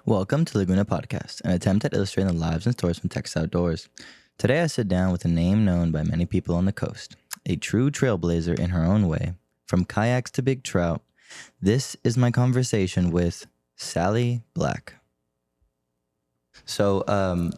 Welcome to Laguna Podcast, an attempt at illustrating the lives and stories from Texas outdoors. Today I sit down with a name known by many people on the coast, a true trailblazer in her own way, from kayaks to Big Trout. This is my conversation with Sally Black. So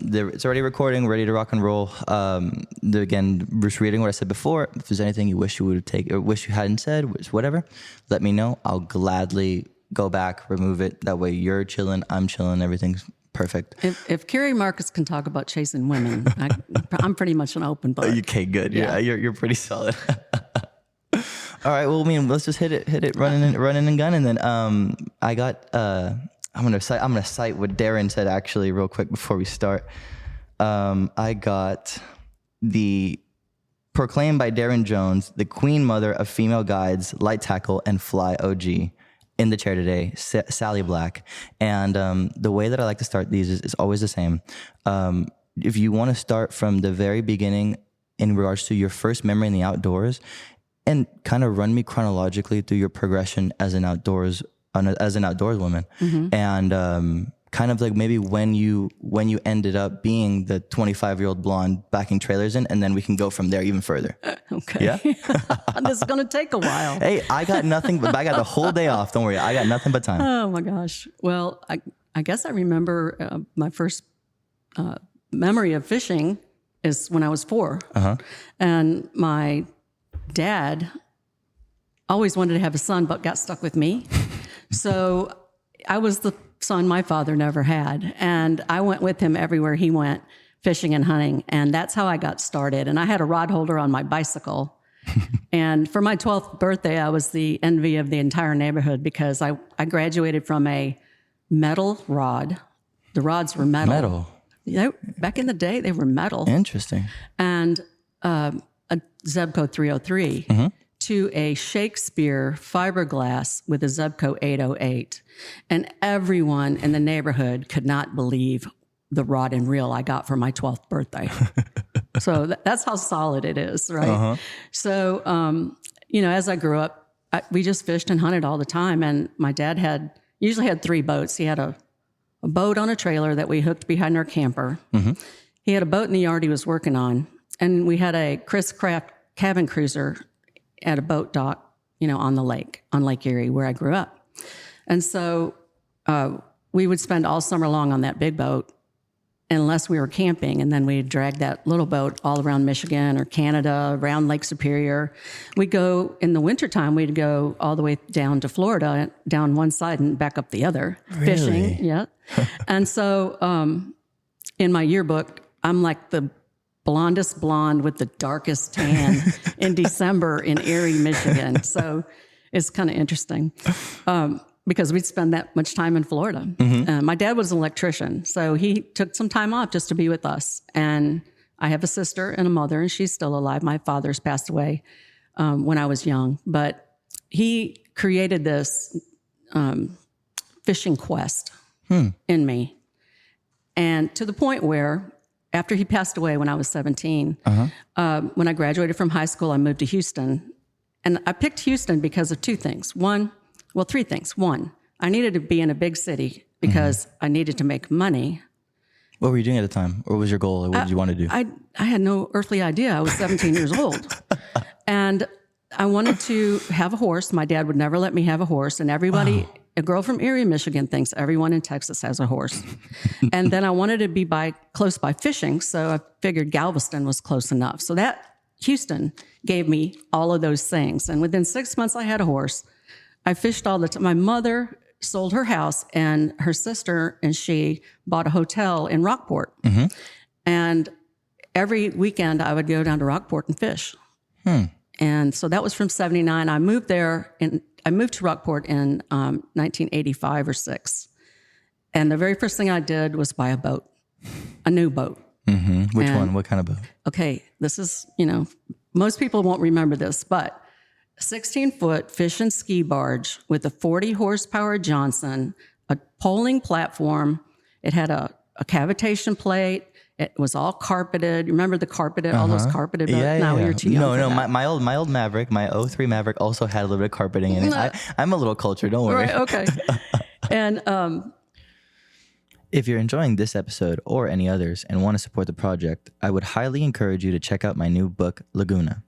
it's already recording, ready to rock and roll. Again, just reading what I said before. If there's anything you wish you would take or wish you hadn't said, whatever, let me know. I'll gladly go back, remove it. That way you're chilling, I'm chilling, everything's perfect. If Carrie Marcus can talk about chasing women, I'm pretty much an open book. Okay, good. Yeah, you're pretty solid. All right. Well, I mean, let's just hit it, running and gunning. Then I got I'm gonna cite what Darren said actually real quick before we start. I got the proclaimed by Darren Jones, the queen mother of female guides, light tackle, and fly OG. In the chair today, Sally Black. And the way that I like to start these is always the same. If you want to start from the very beginning in regards to your first memory in the outdoors, and kind of run me chronologically through your progression as an outdoors woman, mm-hmm. and kind of like maybe when you ended up being the 25-year-old blonde backing trailers in, and then we can go from there even further. Okay. Yeah. This is going to take a while. Hey, I got nothing, but I got the whole day off. Don't worry. I got nothing but time. Oh my gosh. Well, I guess I remember my first memory of fishing is when I was 4. Uh-huh. And my dad always wanted to have a son, but got stuck with me. So I was the son my father never had. And I went with him everywhere he went, fishing and hunting. And that's how I got started. And I had a rod holder on my bicycle. And for my 12th birthday, I was the envy of the entire neighborhood because I graduated from a metal rod. The rods were metal. Metal? Yeah, back in the day, they were metal. Interesting. And a Zebco 303. Mm-hmm. To a Shakespeare fiberglass with a Zebco 808. And everyone in the neighborhood could not believe the rod and reel I got for my 12th birthday. So that's how solid it is, right? Uh-huh. So, as I grew up, we just fished and hunted all the time. And my dad usually had 3 boats. He had a boat on a trailer that we hooked behind our camper. Mm-hmm. He had a boat in the yard he was working on. And we had a Chris Craft cabin cruiser at a boat dock, on the lake, on Lake Erie, where I grew up. And so we would spend all summer long on that big boat unless we were camping, and then we'd drag that little boat all around Michigan or Canada, around Lake Superior. We'd go, in the wintertime, we'd go all the way down to Florida, down one side and back up the other, really? Fishing. Yeah. And so in my yearbook, I'm like the blondest blonde with the darkest tan in December in Erie, Michigan. So it's kind of interesting because we'd spend that much time in Florida. Mm-hmm. My dad was an electrician, so he took some time off just to be with us. And I have a sister and a mother, and she's still alive. My father's passed away when I was young, but he created this fishing quest in me. And to the point where after he passed away when I was 17, when I graduated from high school, I moved to Houston. And I picked Houston because of 2 things. 3 things. 1, I needed to be in a big city because I needed to make money. What were you doing at the time? Or what was your goal? Or what did you want to do? I had no earthly idea. I was 17 years old. And I wanted to have a horse. My dad would never let me have a horse. And everybody... Wow. A girl from Erie, Michigan thinks everyone in Texas has a horse. And then I wanted to be close by fishing, so I figured Galveston was close enough. So Houston gave me all of those things. And within 6 months, I had a horse. I fished all the time. My mother sold her house, and her sister and she bought a hotel in Rockport. Mm-hmm. And every weekend, I would go down to Rockport and fish. And so that was from 79. I moved there I moved to Rockport in 1985 or 6. And the very first thing I did was buy a boat, a new boat. Mm-hmm. Which one? What kind of boat? Okay, this is, most people won't remember this, but 16-foot fish and ski barge with a 40-horsepower Johnson, a poling platform. It had a cavitation plate. It was all carpeted. Remember the carpeted, all those carpeted boats? Yeah, now you're too young for that. My old Maverick, my 03 Maverick also had a little bit of carpeting in it. I'm a little cultured, don't worry. Right, okay. And If you're enjoying this episode or any others and want to support the project, I would highly encourage you to check out my new book, Laguna.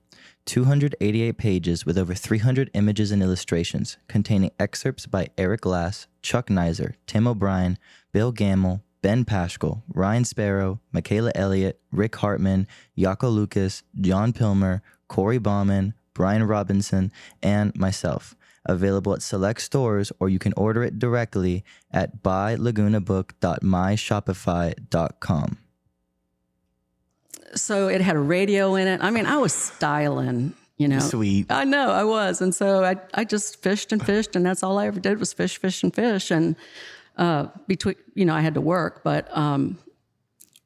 288 pages with over 300 images and illustrations, containing excerpts by Eric Glass, Chuck Nizer, Tim O'Brien, Bill Gamble, Ben Paschal, Ryan Sparrow, Michaela Elliott, Rick Hartman, Jaco Lucas, John Pilmer, Corey Bauman, Brian Robinson, and myself. Available at select stores, or you can order it directly at buylagunabook.myshopify.com. So it had a radio in it. I mean, I was styling, you know. Sweet. I know, I was. And so I just fished, and that's all I ever did was fish. And between, you know, I had to work, but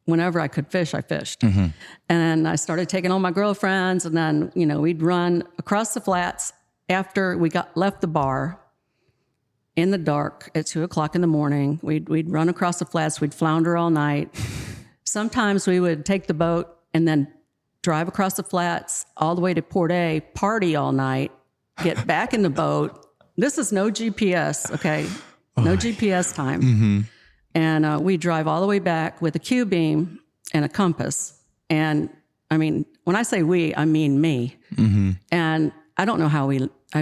whenever I could fish, I fished. Mm-hmm. And I started taking all my girlfriends, and then, you know, we'd run across the flats after we left the bar in the dark at 2:00 in the morning. We'd run across the flats. We'd flounder all night. Sometimes we would take the boat and then drive across the flats all the way to Port A, party all night, get back in the boat. This is no GPS, okay? No GPS time. Mm-hmm. And we drive all the way back with a Q-beam and a compass. And I mean, when I say we, I mean me. Mm-hmm. And I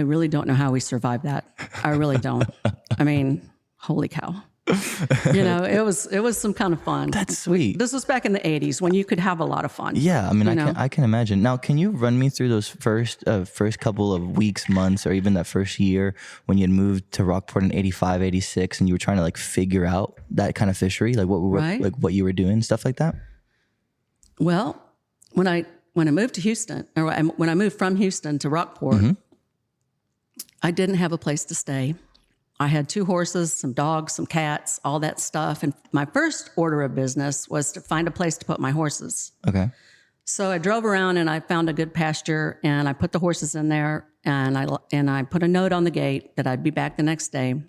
really don't know how we survived that. I really don't. I mean, holy cow. You know, it was some kind of fun. That's sweet. This was back in the 80s when you could have a lot of fun. Yeah, I mean, I can imagine. Now, can you run me through those first couple of weeks, months, or even that first year when you had moved to Rockport in 85, 86, and you were trying to like figure out that kind of fishery, like what you were doing, stuff like that? Well, when I moved to Houston, or when I moved from Houston to Rockport, mm-hmm. I didn't have a place to stay. I had 2 horses, some dogs, some cats, all that stuff. And my first order of business was to find a place to put my horses. Okay. So I drove around and I found a good pasture, and I put the horses in there, and I put a note on the gate that I'd be back the next day.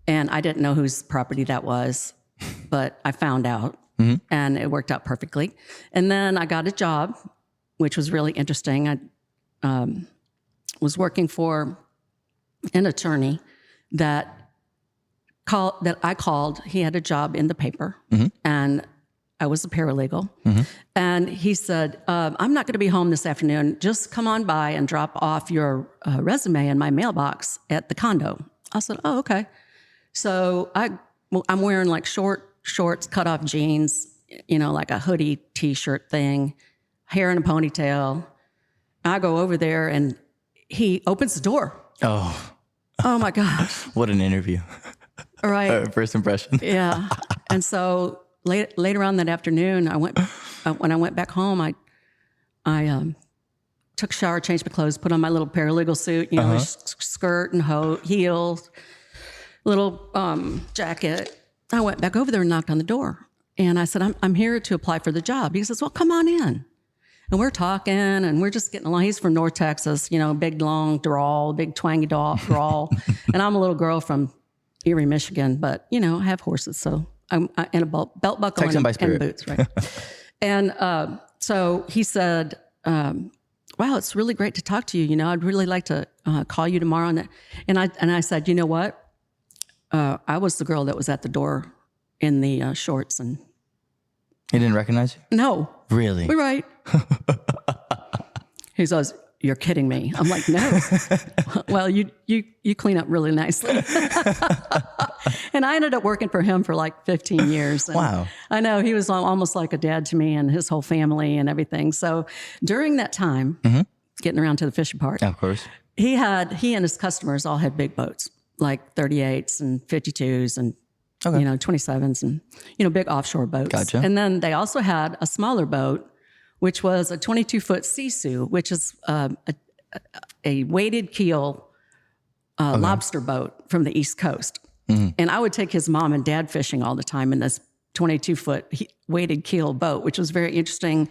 And I didn't know whose property that was, but I found out, mm-hmm. and it worked out perfectly. And then I got a job, which was really interesting. I was working for an attorney that I called. He had a job in the paper, mm-hmm. and I was a paralegal. Mm-hmm. And he said, I'm not going to be home this afternoon. Just come on by and drop off your resume in my mailbox at the condo. I said, oh, okay. So I'm wearing like shorts, cut off jeans, you know, like a hoodie t-shirt thing, hair in a ponytail. I go over there and he opens the door. Oh my gosh. What an interview. All right. First impression. Yeah. And so later on that afternoon, when I went back home, I took a shower, changed my clothes, put on my little paralegal suit, you know, skirt and heels, little jacket. I went back over there and knocked on the door. And I said, I'm here to apply for the job. He says, well, come on in. And we're talking, and we're just getting along. He's from North Texas, you know, big, long drawl, big twangy drawl. And I'm a little girl from Erie, Michigan, but, you know, I have horses, so I'm in a belt buckle and boots, right? And so he said, wow, it's really great to talk to you. You know, I'd really like to call you tomorrow. And I said, you know what? I was the girl that was at the door in the shorts. And he didn't recognize you? No. Really? We're right. He says, you're kidding me. I'm like, no. Well, you clean up really nicely. And I ended up working for him for like 15 years. And wow. I know, he was almost like a dad to me and his whole family and everything. So during that time, mm-hmm. getting around to the fishing part, of course, he and his customers all had big boats, like 38s and 52s and you know, 27s and, you know, big offshore boats. Gotcha. And then they also had a smaller boat, which was a 22-foot Sisu, which is a weighted keel lobster boat from the East Coast. Mm-hmm. And I would take his mom and dad fishing all the time in this 22-foot weighted keel boat, which was very interesting.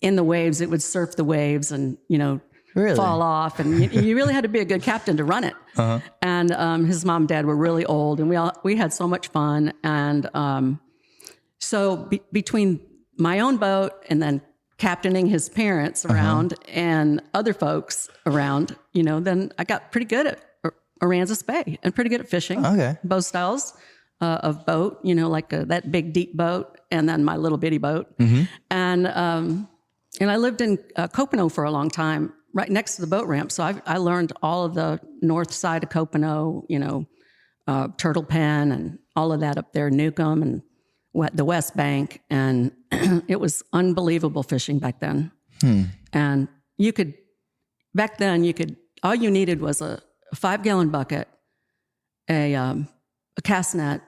In the waves, it would surf the waves and, you know, really? Fall off. And you really had to be a good captain to run it. Uh-huh. And his mom and dad were really old, and we had so much fun. And so between my own boat and then captaining his parents around and other folks around, you know, then I got pretty good at Aransas Bay and pretty good at fishing. Okay. Both styles. of boat, like that big deep boat, and then my little bitty boat. And I lived in Copano for a long time, right next to the boat ramp. So I learned all of the north side of Copano, Turtle Pen and all of that up there, Newcomb and the West Bank. And it was unbelievable fishing back then. And back then all you needed was a 5-gallon bucket, a cast net,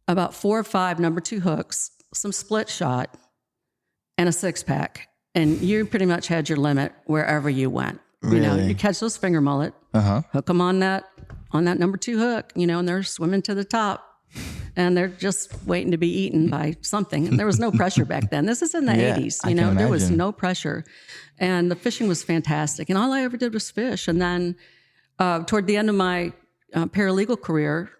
about 4 or 5 number 2 hooks, some split shot, and a 6-pack. And you pretty much had your limit wherever you went. Really? You catch those finger mullet, hook them on that number 2 hook, and they're swimming to the top. And they're just waiting to be eaten by something. And there was no pressure back then. This is in the 80s, there was no pressure. And the fishing was fantastic. And all I ever did was fish. And then toward the end of my paralegal career,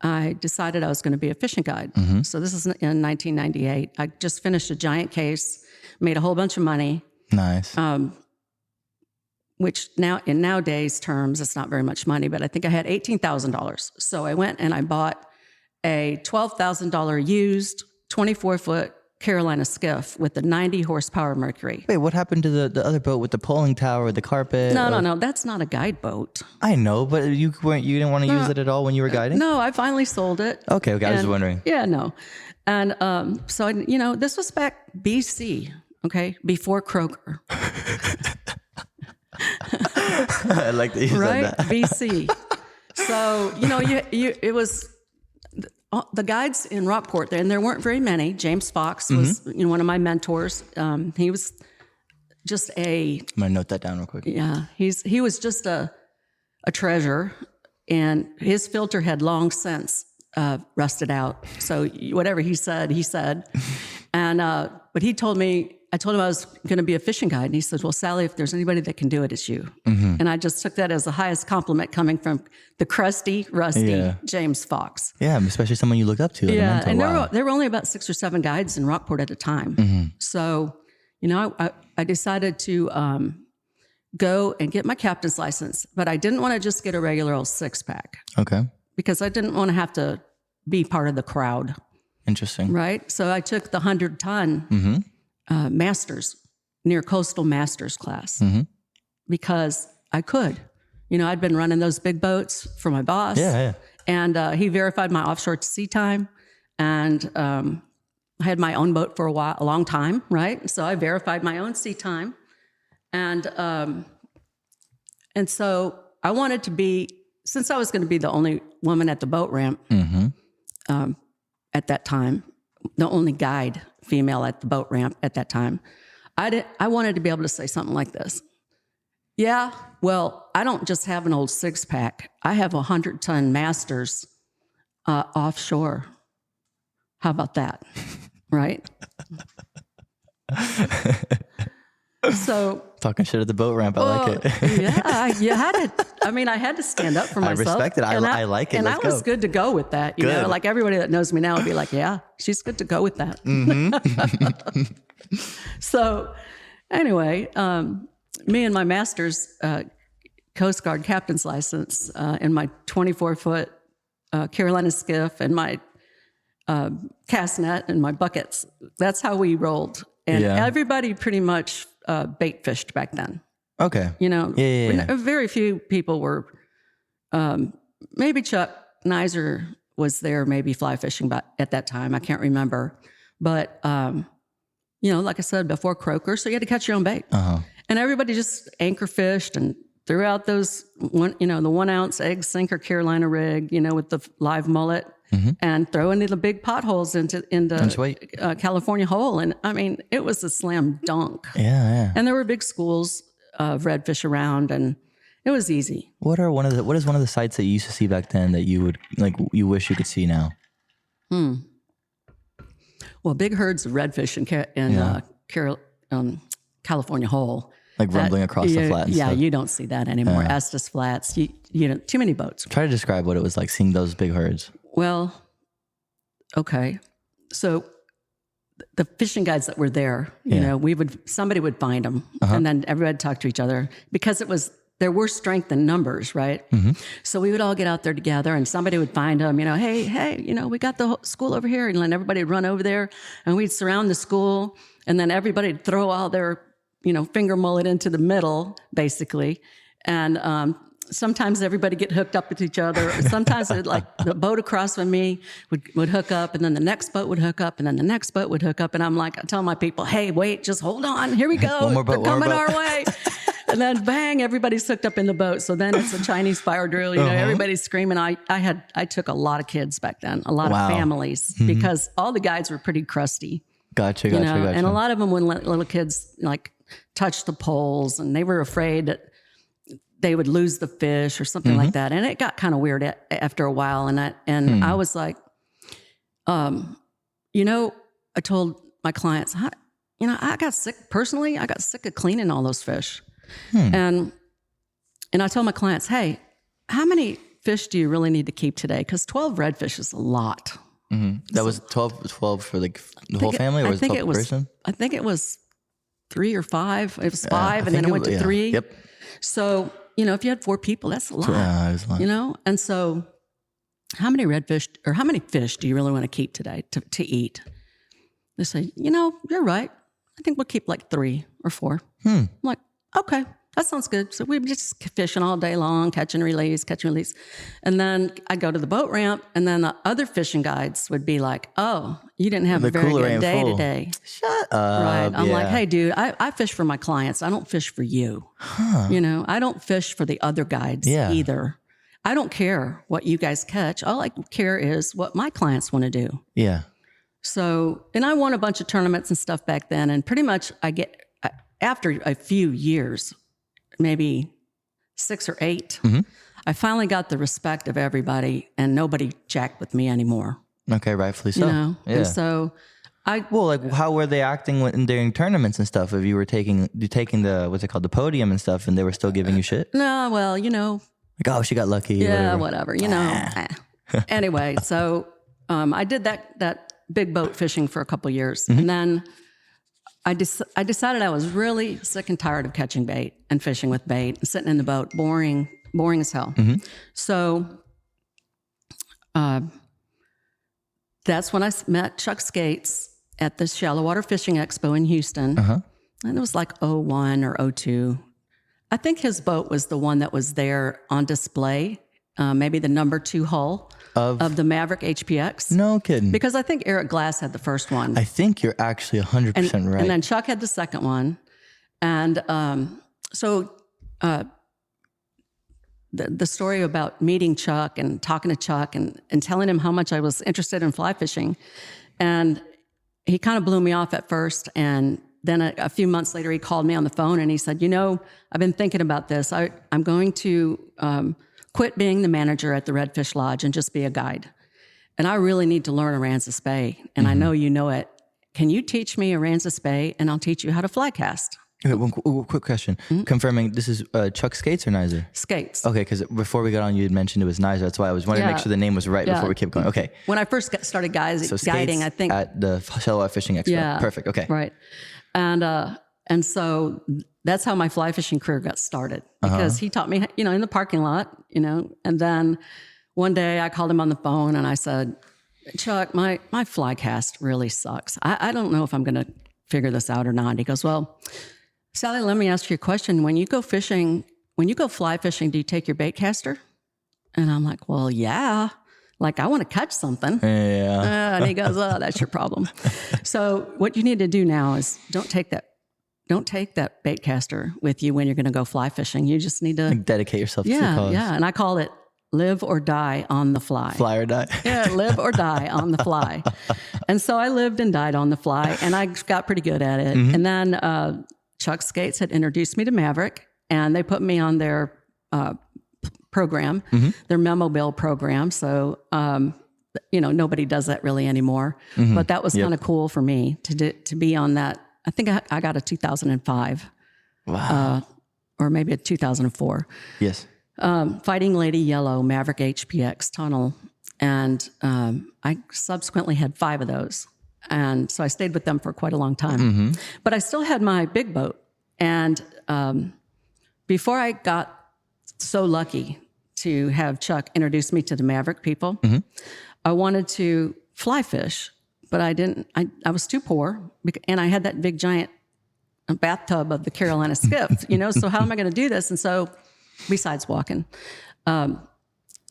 I decided I was going to be a fishing guide. So this is in 1998. I just finished a giant case, made a whole bunch of money. Nice. Which in nowadays terms, it's not very much money, but I think I had $18,000. So I went and I bought a $12,000 used 24-foot Carolina skiff with the 90 horsepower Mercury. Wait, what happened to the other boat with the polling tower, the carpet? No. That's not a guide boat. I know, but you didn't want to use it at all when you were guiding? No, I finally sold it. Okay. I was just wondering. Yeah, no. And so, this was back BC, okay, before Kroger. I like that you said that. BC. So, it was the guides in Rockport there, and there weren't very many. James Fox was, one of my mentors. He was just I'm gonna note that down real quick. Yeah, he was just a treasure, and his filter had long since rusted out. So whatever he said, and but he told me. I told him I was going to be a fishing guide, and he said, "Well, Sally, if there's anybody that can do it, it's you." And I just took that as the highest compliment coming from the crusty, rusty James Fox. Yeah, especially someone you look up to. Like a mentor. And there were only about 6 or 7 guides in Rockport at a time. So, I decided to go and get my captain's license, but I didn't want to just get a regular old 6-pack. Okay. Because I didn't want to have to be part of the crowd. Interesting. Right? So I took the 100-ton masters, near coastal masters class, because I could. I'd been running those big boats for my boss. Yeah. And he verified my offshore sea time. And I had my own boat for a long time, right? So I verified my own sea time. And so I wanted to be, since I was going to be the only woman at the boat ramp at that time, the only guide female at the boat ramp at that time, I wanted to be able to say something like this. Yeah, well, I don't just have an old 6-pack. I have 100-ton masters offshore. How about that? Right? So talking shit at the boat ramp, I like it. Yeah, you had to. I mean, I had to stand up for myself. I respect it. I like it. And Let's I was good to go with that. You know, like everybody that knows me now would be like, "Yeah, she's good to go with that." So, anyway, me and my master's Coast Guard captain's license and my 24-foot Carolina skiff and my cast net and my buckets. That's how we rolled. And everybody pretty much bait fished back then. Okay. Very few people were, maybe Chuck Nizer was there, maybe fly fishing at that time. I can't remember. But, like I said, before croaker, so you had to catch your own bait. And everybody just anchor fished and threw out those, the 1 ounce egg sinker Carolina rig, with the live mullet. And throw into the big potholes into California hole. And I mean, it was a slam dunk. Yeah. And there were big schools of redfish around, and it was easy. What is one of the sites that you used to see back then that you would you wish you could see now? Well, big herds of redfish in California hole. Like rumbling across the flats. Yeah, you don't see that anymore. Estes Flats, too many boats. Try to describe what it was like seeing those big herds. Well, okay. So the fishing guides that were there, somebody would find them, and then everybody would talk to each other because it was there were strength in numbers, right? So we would all get out there together, and somebody would find them, hey, we got the whole school over here, and then everybody would run over there, and we'd surround the school, and then everybody would throw all their, finger mullet into the middle, basically, and sometimes everybody get hooked up with each other. Sometimes the boat across from me would hook up, and then the next boat would hook up, and then the next boat would hook up, and I tell my people, hey, wait, just hold on, here we go, they're coming our way. And then bang, everybody's hooked up in the boat. So then it's a Chinese fire drill. Everybody's screaming. I took a lot of kids back then, a lot of families, because all the guides were pretty crusty. Gotcha. And a lot of them wouldn't let little kids touch the poles, and they were afraid that they would lose the fish or something like that. And it got kind of weird after a while. And I was like, I told my clients, I got sick personally. I got sick of cleaning all those fish. And I told my clients, hey, how many fish do you really need to keep today? Because 12 redfish is a lot. That was 12 for the whole family, or was it 12 per person? I think it was 3 or 5. It was 5, and then it went to 3. Yep. So, if you had 4 people, that's a lot. Yeah, it was a lot. And so how many redfish, or how many fish do you really want to keep today to eat? They say, you're right. I think we'll keep 3 or 4. I'm like, okay, that sounds good. So we were just fishing all day long, catch and release. And then I'd go to the boat ramp, and then the other fishing guides would be like, oh, you didn't have a very good day today. Shut up. Right. I'm like, hey, dude, I fish for my clients. I don't fish for you. I don't fish for the other guides either. I don't care what you guys catch. All I care is what my clients want to do. Yeah. So, and I won a bunch of tournaments and stuff back then, and pretty much after a few years, maybe 6 or 8, I finally got the respect of everybody, and nobody jacked with me anymore. Okay, rightfully so. Yeah. And so how were they acting during tournaments and stuff? If you were taking the, what's it called, the podium and stuff, and they were still giving you shit? No, well, oh, she got lucky. Yeah, whatever. Anyway, so I did that big boat fishing for a couple of years, and then I decided I was really sick and tired of catching bait and fishing with bait and sitting in the boat, boring as hell. So that's when I met Chuck Skates at the Shallow Water Fishing Expo in Houston. And it was like 01 or 02. I think his boat was the one that was there on display, maybe the number 2 hull of the Maverick HPX. No kidding. Because I think Eric Glass had the first one. I think you're actually 100% right. And then Chuck had the second one. And the story about meeting Chuck and talking to Chuck and telling him how much I was interested in fly fishing. And he kind of blew me off at first. And then a few months later, he called me on the phone and he said, I've been thinking about this. I'm going to quit being the manager at the Redfish Lodge and just be a guide. And I really need to learn Aransas Bay. And I know you know it. Can you teach me Aransas Bay, and I'll teach you how to fly cast? Okay, one quick question. Confirming, this is Chuck Skates or Nizer? Skates. Okay, because before we got on, you had mentioned it was Nizer. That's why I was wanting to make sure the name was right before we kept going. Okay. When I first started guiding, I think at the Shallow Water Fishing Expo. Yeah. Perfect. Okay. Right. And so that's how my fly fishing career got started, because he taught me, in the parking lot, and then one day I called him on the phone and I said, Chuck, my fly cast really sucks. I don't know if I'm going to figure this out or not. He goes, well, Sally, let me ask you a question. When you go fly fishing, do you take your bait caster? And I'm like, well, yeah. I want to catch something. Yeah. And he goes, oh, that's your problem. So what you need to do now is don't take that bait caster with you when you're going to go fly fishing. You just need to dedicate yourself to the cause. Yeah. And I call it live or die on the fly. Fly or die. Yeah, live or die on the fly. And so I lived and died on the fly, and I got pretty good at it. And then Chuck Skates had introduced me to Maverick, and they put me on their program, their Memo Bill program. So, nobody does that really anymore. But that was kind of cool for me to be on that. I think I got a 2005. Wow. Or maybe a 2004. Yes. Fighting Lady Yellow Maverick HPX tunnel. And I subsequently had 5 of those. And so I stayed with them for quite a long time. But I still had my big boat. And before I got so lucky to have Chuck introduce me to the Maverick people. I wanted to fly fish, but I didn't. I was too poor, and I had that big giant bathtub of the Carolina skiff, so how am I going to do this? And so, besides walking,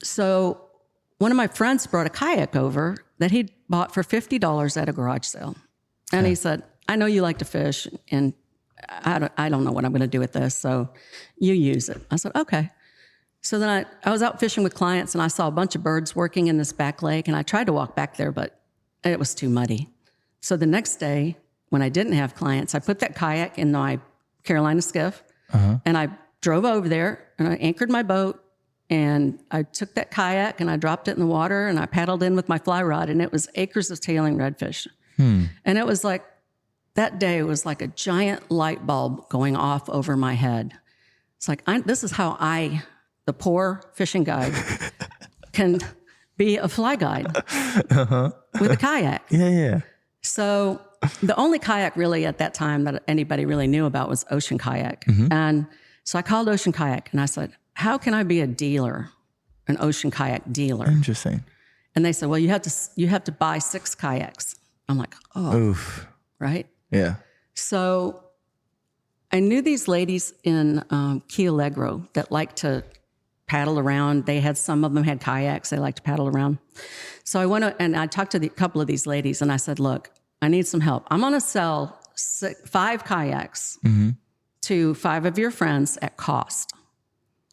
so one of my friends brought a kayak over that he'd bought for $50 at a garage sale. And he said, I know you like to fish, and I don't know what I'm going to do with this, so you use it. I said, okay. So then I was out fishing with clients, and I saw a bunch of birds working in this back lake, and I tried to walk back there, but it was too muddy. So the next day, when I didn't have clients, I put that kayak in my Carolina skiff, and I drove over there, and I anchored my boat, and I took that kayak, and I dropped it in the water, and I paddled in with my fly rod, and it was acres of tailing redfish. And it was like, that day was like a giant light bulb going off over my head. It's like, this is how the poor fishing guide, can be a fly guide with a kayak. Yeah. So the only kayak really at that time that anybody really knew about was Ocean Kayak. And so I called Ocean Kayak and I said, how can I be a dealer, an Ocean Kayak dealer? Interesting. And they said, well, you have to buy 6 kayaks. I'm like, oh, Oof. right? Yeah. So I knew these ladies in Key Allegro that liked to paddle around. Some of them had kayaks. They liked to paddle around. So I went and I talked to a couple of these ladies, and I said, look, I need some help. I'm going to sell 5 kayaks to 5 of your friends at cost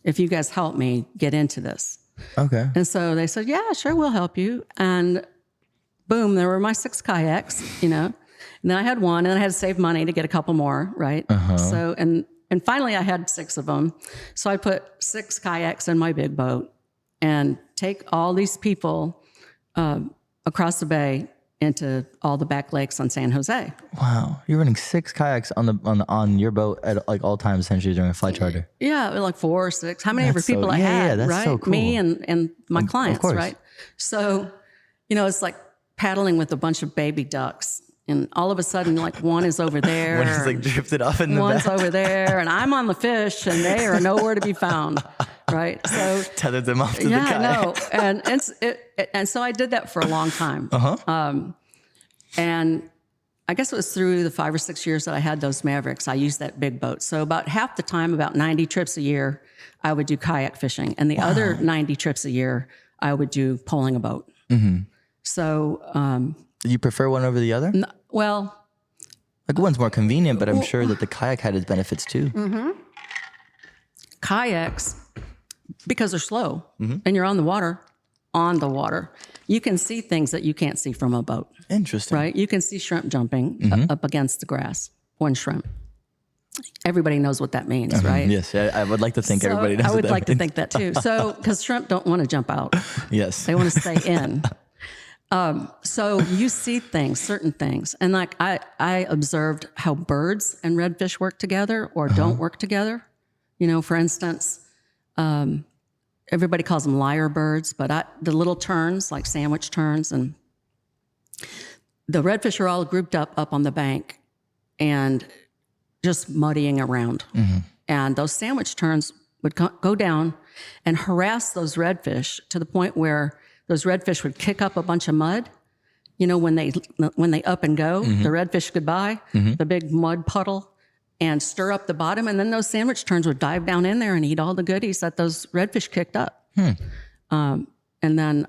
if you guys help me get into this. Okay. And so they said, yeah, sure, we'll help you. And boom, there were my 6 kayaks, And then I had one, and I had to save money to get a couple more, right? So, and finally I had 6 of them. So I put 6 kayaks in my big boat and take all these people across the bay into all the back lakes on San Jose. Wow. You're running 6 kayaks on your boat at like all times, essentially, during a fly charter. Yeah, like 4 or 6. How many ever people I had, yeah, that's right? so cool. Me and my clients, of course. right? So, it's like paddling with a bunch of baby ducks. And all of a sudden, like, one is over there. One is like drifted off in the one's back. over there, and I'm on the fish, and they are nowhere to be found, right? So Tethered them off to the yeah, kayak. I know. And so I did that for a long time. And I guess it was through the 5 or 6 years that I had those Mavericks, I used that big boat. So about half the time, about 90 trips a year, I would do kayak fishing. And the other 90 trips a year, I would do poling a boat. So... you prefer one over the other? Well... Like one's more convenient, but I'm sure that the kayak had its benefits too. Kayaks, because they're slow, and you're on the water, you can see things that you can't see from a boat. Interesting. Right? You can see shrimp jumping up against the grass. One shrimp. Everybody knows what that means, right? Yes, I would like to think everybody knows I would what that like to means. think that too. So, because shrimp don't want to jump out. Yes. They want to stay in. So you see things, certain things. And like I observed how birds and redfish work together or don't work together. For instance, everybody calls them lyre birds, but the little terns, like sandwich terns, and the redfish are all grouped up on the bank and just muddying around. And those sandwich terns would go down and harass those redfish to the point where those redfish would kick up a bunch of mud. When they up and go, the redfish goodbye, the big mud puddle, and stir up the bottom. And then those sandwich terns would dive down in there and eat all the goodies that those redfish kicked up. And then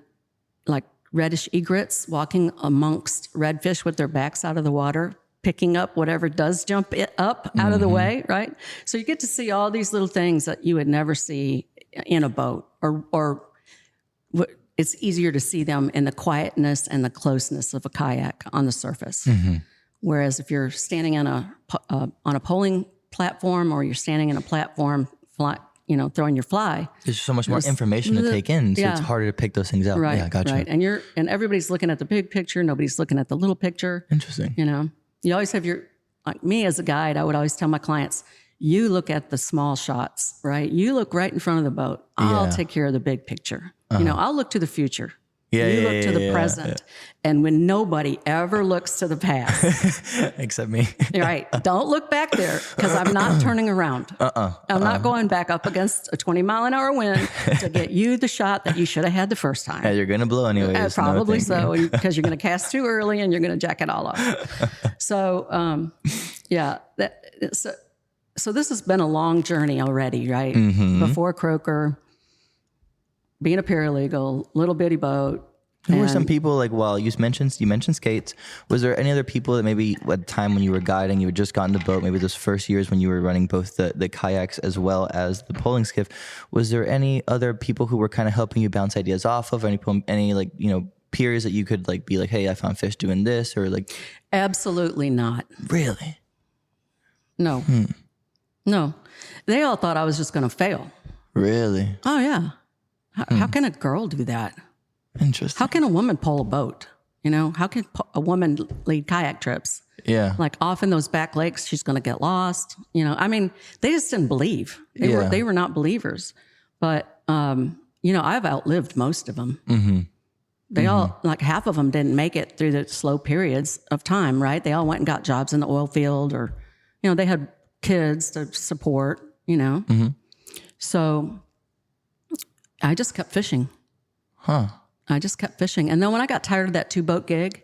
like reddish egrets walking amongst redfish with their backs out of the water, picking up whatever does jump up out of the way, right? So you get to see all these little things that you would never see in a boat, or it's easier to see them in the quietness and the closeness of a kayak on the surface. Whereas if you're standing on a poling platform, or you're standing in a platform, throwing your fly, there's so much more information to take in, so it's harder to pick those things out. Right, yeah, gotcha. Right, and everybody's looking at the big picture. Nobody's looking at the little picture. Interesting. You always have like me as a guide, I would always tell my clients, you look at the small shots, right? You look right in front of the boat. I'll take care of the big picture. I'll look to the future. You look to the present. And when nobody ever looks to the past. Except me. Right. Don't look back there because I'm not turning around. I'm not going back up against a 20-mile-an-hour wind to get you the shot that you should have had the first time. Yeah, you're going to blow anyway. Probably so, because you're going to cast too early and you're going to jack it all off. So, so this has been a long journey already, right? Before Croaker, being a paralegal, little bitty boat. Who were some people like? Well, you mentioned skates. Was there any other people that maybe at the time when you were guiding, you had just gotten the boat? Maybe those first years when you were running both the kayaks as well as the poling skiff. Was there any other people who were kind of helping you bounce ideas off of? Any like peers that you could like be like, hey, I found fish doing this, or like? Absolutely not. Really? No. No. They all thought I was just going to fail. Really? Oh yeah. How can a girl do that? Interesting. How can a woman pole a boat? How can a woman lead kayak trips? Yeah. Like off in those back lakes, she's going to get lost. They just didn't believe. They were not believers. But, I've outlived most of them. They all, like half of them didn't make it through the slow periods of time, right? They all went and got jobs in the oil field or, they had kids to support, So I just kept fishing. I just kept fishing. And then when I got tired of that 2-boat gig,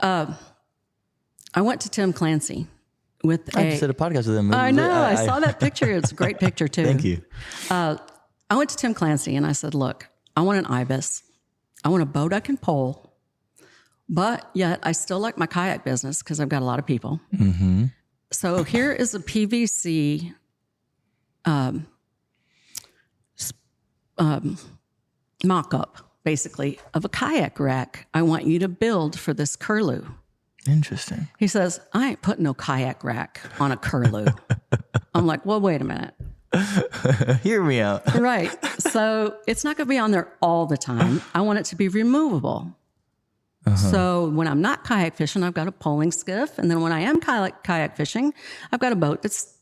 I went to Tim Clancy I just did a podcast with him. I know. I saw that picture. It's a great picture too. Thank you. I went to Tim Clancy and I said, look, I want an ibis. I want a boat I can pole, but yet I still like my kayak business because I've got a lot of people. So here is a PVC mock-up, basically, of a kayak rack I want you to build for this curlew. Interesting. He says, I ain't putting no kayak rack on a curlew. I'm like, well, wait a minute. Hear me out. Right. So it's not going to be on there all the time. I want it to be removable. So when I'm not kayak fishing, I've got a poling skiff. And then when I am kayak fishing, I've got a boat that's,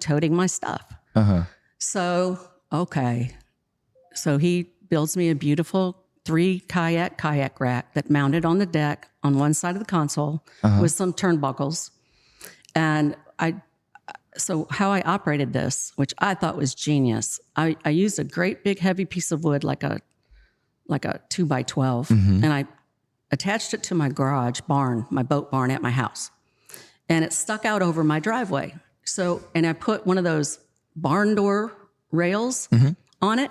toting my stuff. So, okay. So he builds me a beautiful 3 kayak rack that mounted on the deck on one side of the console with some turnbuckles. And so how I operated this, which I thought was genius, I used a great big heavy piece of wood, like a 2x12, and I attached it to my garage barn, my boat barn at my house. And it stuck out over my driveway. And I put one of those barn door rails on it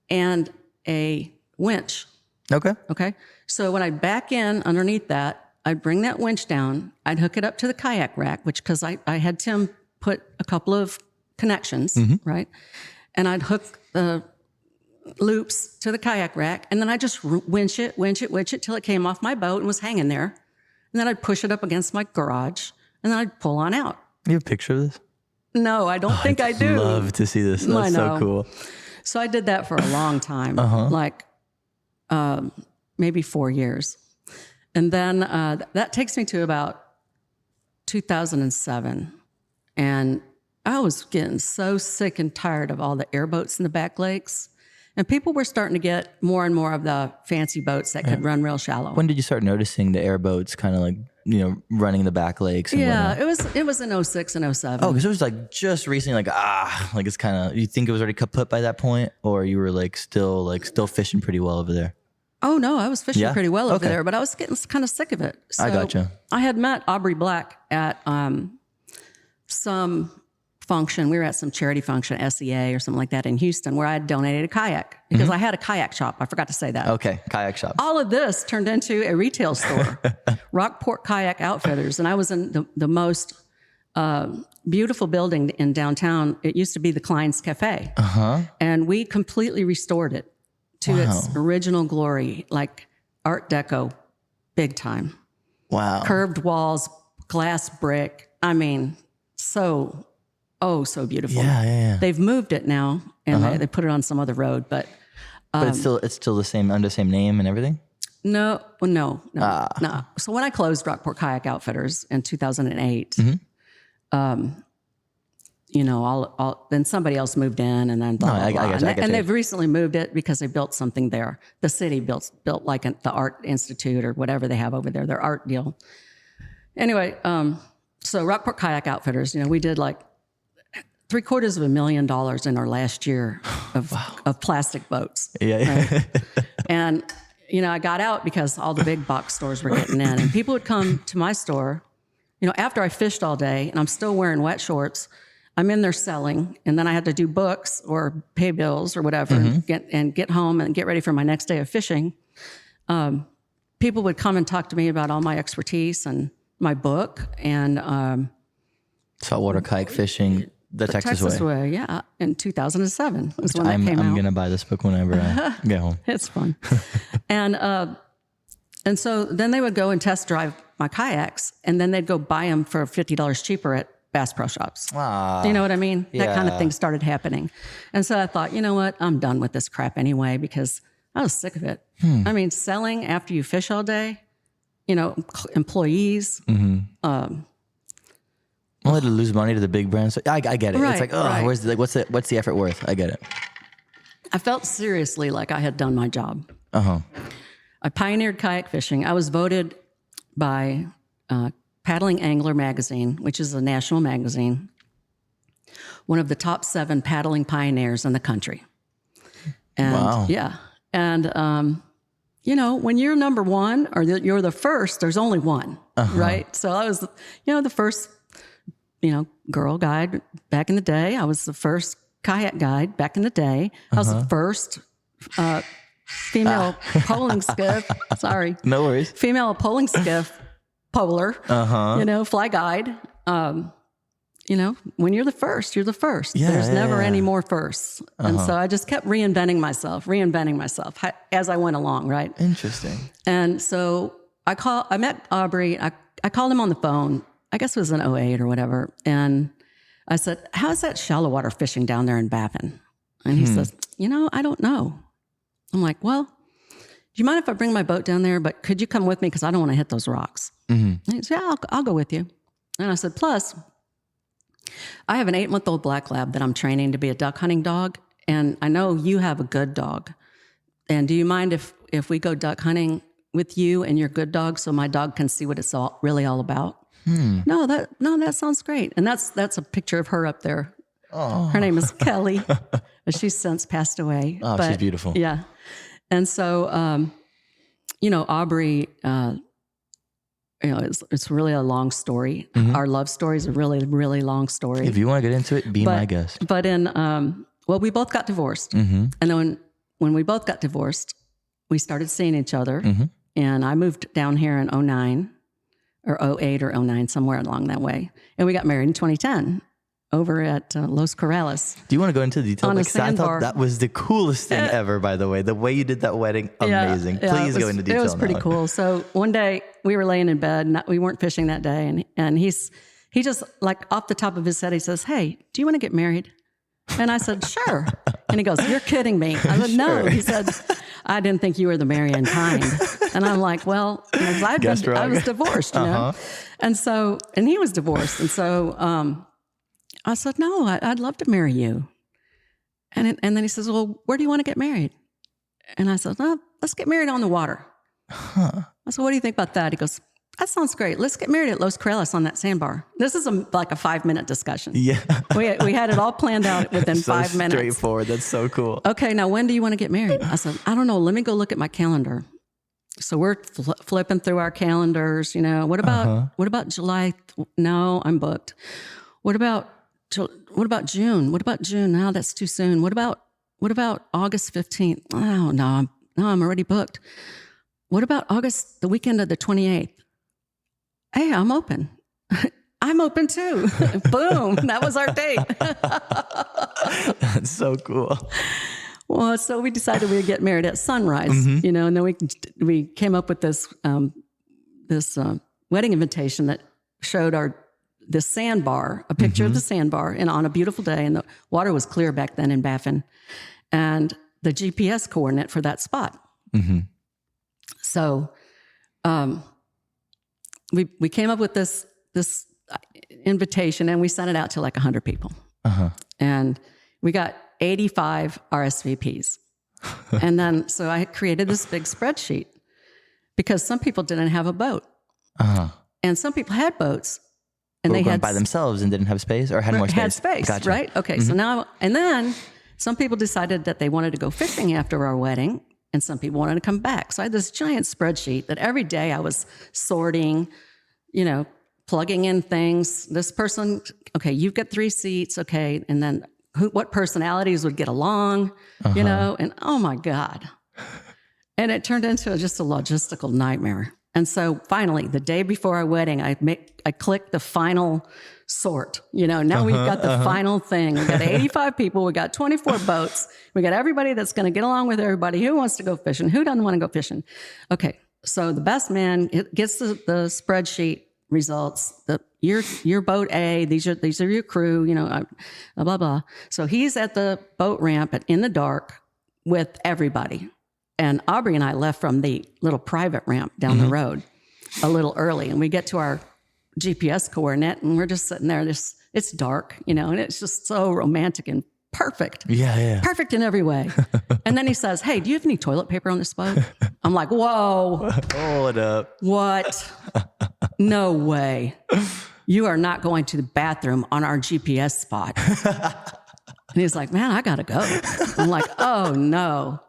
and a winch. Okay. So when I back in underneath that, I'd bring that winch down. I'd hook it up to the kayak rack, because I had Tim put a couple of connections, right? And I'd hook the loops to the kayak rack, and then I just winch it till it came off my boat and was hanging there. And then I'd push it up against my garage, and then I'd pull on out. You have a picture of this? No, I don't think I do. I'd love to see this. That's so cool. So I did that for a long time, maybe 4 years. And then that takes me to about 2007. And I was getting so sick and tired of all the airboats in the back lakes. And people were starting to get more and more of the fancy boats that could run real shallow. When did you start noticing the airboats kind of like, running the back lakes? And it was in 06 and 07. Oh, because it was like just recently, it's kind of, you think it was already kaput by that point, or you were still fishing pretty well over there? Oh no, I was fishing pretty well over there, but I was getting kind of sick of it. So I gotcha. I had met Aubrey Black at some function. We were at some charity function, SEA or something like that in Houston, where I had donated a kayak because I had a kayak shop. I forgot to say that. Okay, kayak shop. All of this turned into a retail store, Rockport Kayak Outfitters, and I was in the most beautiful building in downtown. It used to be the Klein's Cafe, and we completely restored it to its original glory, like Art Deco, big time. Wow. Curved walls, glass brick. I mean, so beautiful. Yeah. They've moved it now, and they put it on some other road, but it's still the same, under the same name and everything? No. So when I closed Rockport Kayak Outfitters in 2008, then somebody else moved in, and then blah, blah, blah. And they've recently moved it because they built something there. The city built like the Art Institute or whatever they have over there, their art deal. Anyway, so Rockport Kayak Outfitters, we did like $750,000 in our last year of plastic boats. Yeah. Right? And, I got out because all the big box stores were getting in, and people would come to my store, after I fished all day and I'm still wearing wet shorts. I'm in there selling, and then I had to do books or pay bills or whatever, and get home and get ready for my next day of fishing. People would come and talk to me about all my expertise and my book and saltwater kayak fishing, the Texas Way. Yeah, in 2007 was when that came out. I'm gonna buy this book whenever I get home. It's fun, and so then they would go and test drive my kayaks, and then they'd go buy them for $50 cheaper at Bass Pro Shops. Ah, you know what I mean? Yeah. That kind of thing started happening. And so I thought, you know what? I'm done with this crap anyway, because I was sick of it. I mean, selling after you fish all day, employees. Only to lose money to the big brands. I get it. Right, it's like, right. what's the effort worth? I get it. I felt seriously like I had done my job. Uh-huh. I pioneered kayak fishing. I was voted by Paddling Angler magazine, which is a national magazine, one of the top 7 paddling pioneers in the country. And wow. Yeah. And, when you're number one or you're the first, there's only one, right? So I was, the first, girl guide back in the day. I was the first kayak guide back in the day. I was the first female poling skiff. Sorry. No worries. Female poling skiff polar, fly guide. When you're the first, you're the first. There's never any more firsts. And so I just kept reinventing myself as I went along, right? Interesting. And so I met Aubrey. I called him on the phone. I guess it was in 2008 or whatever. And I said, how's that shallow water fishing down there in Baffin? And he says, I don't know. I'm like, well, do you mind if I bring my boat down there? But could you come with me? Because I don't want to hit those rocks. And he said, yeah, I'll go with you. And I said, plus, I have an 8-month-old black lab that I'm training to be a duck hunting dog. And I know you have a good dog. And do you mind if we go duck hunting with you and your good dog so my dog can see what it's really all about? No, that sounds great. And that's a picture of her up there. Oh. Her name is Kelly. She's since passed away. Oh, she's beautiful. Yeah. And so, Aubrey, it's really a long story. Our love story is a really, really long story. If you want to get into it, be my guest. But we both got divorced. And then when we both got divorced, we started seeing each other. And I moved down here in 2009 or 2008 or 2009, somewhere along that way. And we got married in 2010. Over at Los Corrales. Do you want to go into detail? On a I sandbar. thought that was the coolest thing ever, by the way. The way you did that wedding, amazing. Please go into detail. It was pretty cool. So one day we were laying in bed, we weren't fishing that day, and he just, like, off the top of his head, he says, hey, do you want to get married? And I said, sure. And he goes, you're kidding me. I said, no. He said, I didn't think you were the marrying kind. And I'm like, well, I was divorced, and he was divorced. And so, I said, no, I'd love to marry you. And then he says, well, where do you want to get married? And I said, well, let's get married on the water. I said, what do you think about that? He goes, that sounds great. Let's get married at Los Corrales on that sandbar. This is like a 5-minute discussion. Yeah. we had it all planned out within 5 minutes. Straightforward. That's so cool. Okay, now when do you want to get married? I said, I don't know. Let me go look at my calendar. So we're flipping through our calendars. What about July? No, I'm booked. What about June? What about June? No, that's too soon. What about August 15th? Oh, no, I'm already booked. What about the weekend of the 28th? Hey, I'm open. I'm open too. Boom. That was our date. That's so cool. Well, so we decided we'd get married at sunrise, and then we came up with this wedding invitation that showed this sandbar, a picture of the sandbar, and on a beautiful day, and the water was clear back then in Baffin, and the GPS coordinate for that spot. So, we came up with this invitation, and we sent it out to like 100 people. And we got 85 RSVPs. And then, so I created this big spreadsheet because some people didn't have a boat. And some people had boats and they had by themselves and didn't have space or had more space. Had space, Gotcha. right? Okay. So now, and then some people decided that they wanted to go fishing after our wedding and some people wanted to come back. So I had this giant spreadsheet that every day I was sorting, plugging in things. This person, okay, you've got 3 seats. Okay. And then what personalities would get along, and oh my God. And it turned into just a logistical nightmare. And so finally, the day before our wedding, I clicked the final sort. Now we've got the final thing. We got 85 people. We got 24 boats. We got everybody that's going to get along with everybody. Who wants to go fishing? Who doesn't want to go fishing? Okay. So the best man gets the spreadsheet results. Your boat A. These are your crew. Blah blah blah. So he's at the boat ramp in the dark with everybody. And Aubrey and I left from the little private ramp down the road a little early. And we get to our GPS coordinate and we're just sitting there. It's dark, and it's just so romantic and perfect. Yeah. Perfect in every way. And then he says, hey, do you have any toilet paper on this boat? I'm like, whoa. Hold up. What? No way. You are not going to the bathroom on our GPS spot. And he's like, man, I got to go. I'm like, oh no.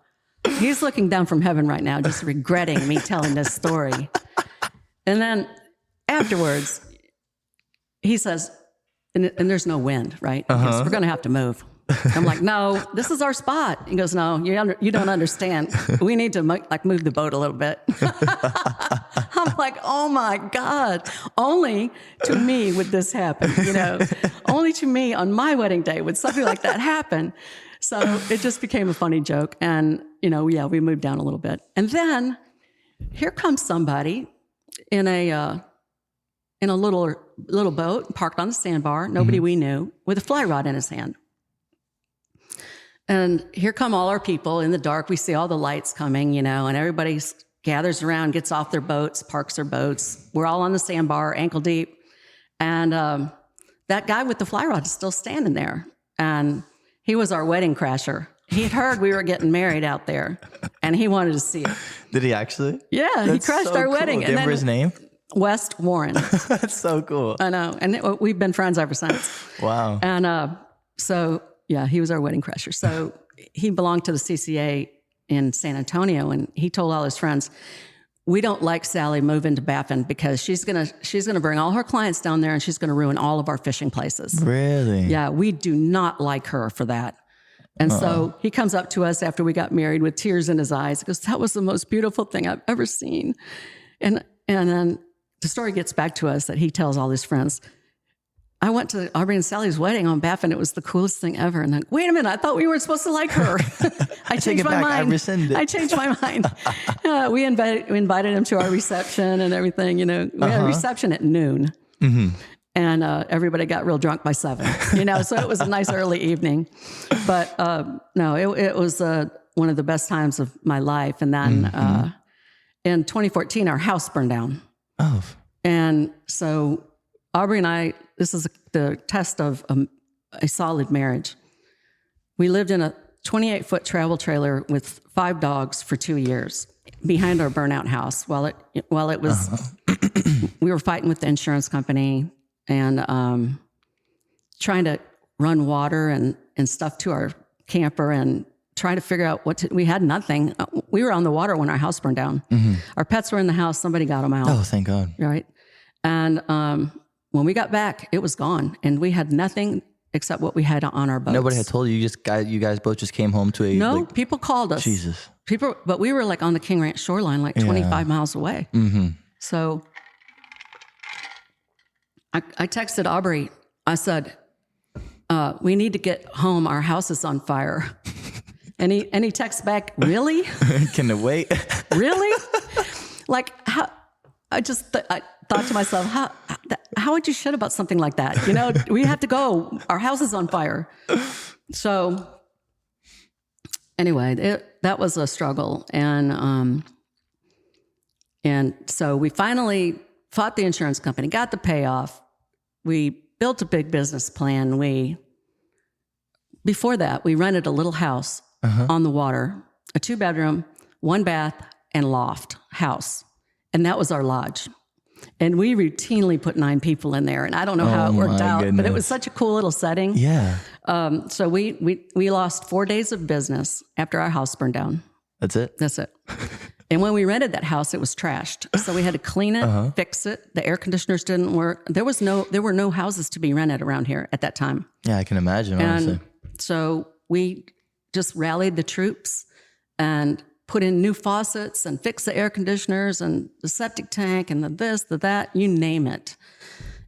He's looking down from heaven right now, just regretting me telling this story. And then afterwards, he says, and there's no wind, right? He goes, we're going to have to move. I'm like, no, this is our spot. He goes, no, you don't understand. We need to move the boat a little bit. I'm like, oh my God, only to me would this happen, only to me on my wedding day would something like that happen. So it just became a funny joke. And, we moved down a little bit. And then here comes somebody in a little boat parked on the sandbar, nobody we knew, with a fly rod in his hand. And here come all our people in the dark. We see all the lights coming, and everybody gathers around, gets off their boats, parks their boats. We're all on the sandbar, ankle deep. And that guy with the fly rod is still standing there. And he was our wedding crasher. He had heard we were getting married out there, and he wanted to see it. Did he actually? Yeah, he crashed our wedding. Do you remember his name? West Warren. That's so cool. I know. And we've been friends ever since. Wow. And so, yeah, he was our wedding crasher. So he belonged to the CCA in San Antonio, and he told all his friends, we don't like Sally moving to Baffin because she's gonna bring all her clients down there and she's gonna ruin all of our fishing places. Really? Yeah, we do not like her for that. And so he comes up to us after we got married with tears in his eyes. He goes, that was the most beautiful thing I've ever seen. And then the story gets back to us that he tells all his friends, I went to Aubrey and Sally's wedding on Baffin. It was the coolest thing ever. And then, wait a minute, I thought we weren't supposed to like her. I changed my mind. I rescind it. I changed my mind. We invited him to our reception and everything. We had a reception at noon. And everybody got real drunk by 7, so it was a nice early evening. But no, it was one of the best times of my life. And then in 2014, our house burned down. Oh. And so Aubrey and I, this is the test of a solid marriage. We lived in a 28-foot travel trailer with 5 dogs for 2 years behind our burnout house while it was, we were fighting with the insurance company and trying to run water and stuff to our camper and trying to figure out we had nothing. We were on the water when our house burned down. Our pets were in the house. Somebody got them out. Oh, thank God. Right. And when we got back, it was gone. And we had nothing except what we had on our boats. Nobody had told you, you guys both just came home to a... No, people called us. Jesus. But we were on the King Ranch shoreline, 25 miles away. So I texted Aubrey. I said, we need to get home. Our house is on fire. And he texts back, really? Can it wait? Really? How? I thought to myself, how would you shit about something like that? We have to go. Our house is on fire. So anyway, that was a struggle. And so we finally fought the insurance company, got the payoff. We built a big business plan. We before that, we rented a little house on the water, a 2-bedroom, 1 bath, and loft house. And that was our lodge. And we routinely put 9 people in there. And I don't know how it worked out, but it was such a cool little setting. Yeah. So we lost 4 days of business after our house burned down. That's it? That's it. And when we rented that house, it was trashed. So we had to clean it, fix it. The air conditioners didn't work. There were no houses to be rented around here at that time. Yeah, I can imagine, honestly. And so we just rallied the troops and put in new faucets and fixed the air conditioners and the septic tank and the this, the that, you name it.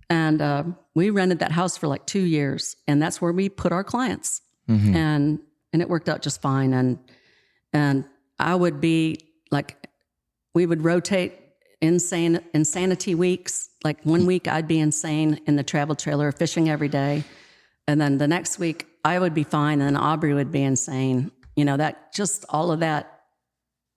And we rented that house for like 2 years, and that's where we put our clients. And it worked out just fine. And I would be like, we would rotate insanity weeks. Like 1 week I'd be insane in the travel trailer fishing every day. And then the next week I would be fine, and then Aubrey would be insane. You know, that just all of that,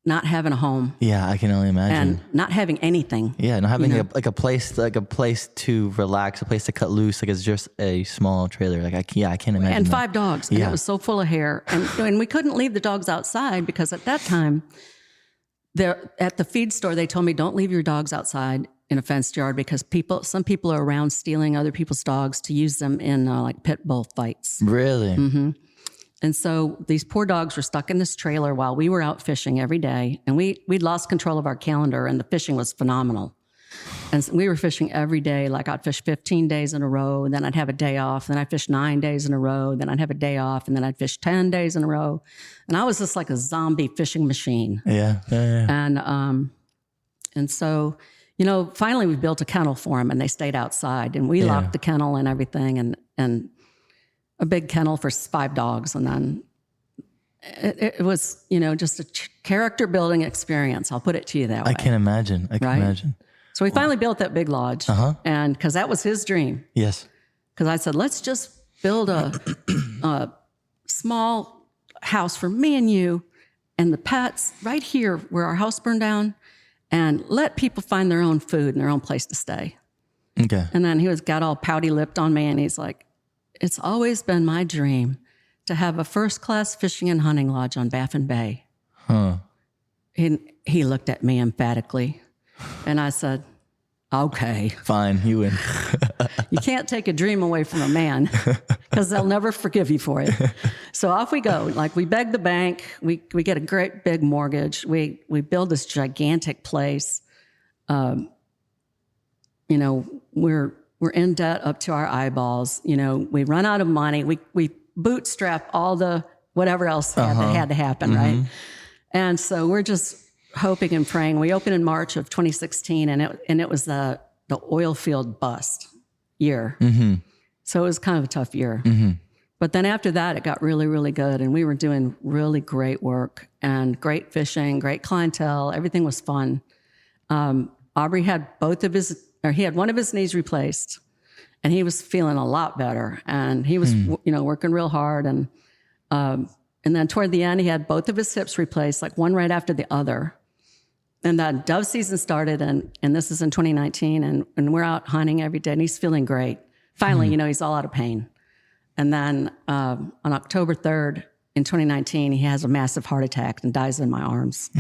not having a home. Yeah, I can only imagine. And not having anything. Yeah, not having a place to relax, a place to cut loose. Like it's just a small trailer. Like I can't imagine. And that. 5 dogs, and it was so full of hair. And we couldn't leave the dogs outside because at that time, at the feed store, they told me, don't leave your dogs outside in a fenced yard because some people are around stealing other people's dogs to use them in like pit bull fights. Really? Mm-hmm. And so these poor dogs were stuck in this trailer while we were out fishing every day. And we'd lost control of our calendar, and the fishing was phenomenal. And so we were fishing every day. Like I'd fish 15 days in a row, and then I'd have a day off. Then I'd fish 9 days in a row. Then I'd have a day off, and then I'd fish 10 days in a row. And I was just like a zombie fishing machine. Yeah. And so, you know, finally we built a kennel for them, and they stayed outside. And we locked the kennel and everything, and a big kennel for 5 dogs. And then it was, you know, just a character building experience. I'll put it to you that way. I can imagine. I can imagine. So we finally built that big lodge, and because that was his dream. Yes. Because I said, let's just build a small house for me and you and the pets right here where our house burned down, and let people find their own food and their own place to stay. Okay. And then he got all pouty lipped on me, and he's like, it's always been my dream to have a first-class fishing and hunting lodge on Baffin Bay. Huh. He looked at me emphatically, and I said, okay. Fine, you win. You can't take a dream away from a man because they'll never forgive you for it. So off we go. Like we beg the bank. We get a great big mortgage. We build this gigantic place. You know, we're in debt up to our eyeballs. You know, we run out of money. We bootstrap all the whatever else had to happen, right? And so we're just hoping and praying. We opened in March of 2016, and it was the oil field bust year. So it was kind of a tough year. But then after that, it got really, really good, and we were doing really great work and great fishing, great clientele. Everything was fun. Aubrey had he had one of his knees replaced, and he was feeling a lot better. And he was, you know, working real hard. And then toward the end, he had both of his hips replaced, like one right after the other. And then dove season started, and this is in 2019, and we're out hunting every day, and he's feeling great. Finally, you know, he's all out of pain. And then on October 3rd in 2019, he has a massive heart attack and dies in my arms.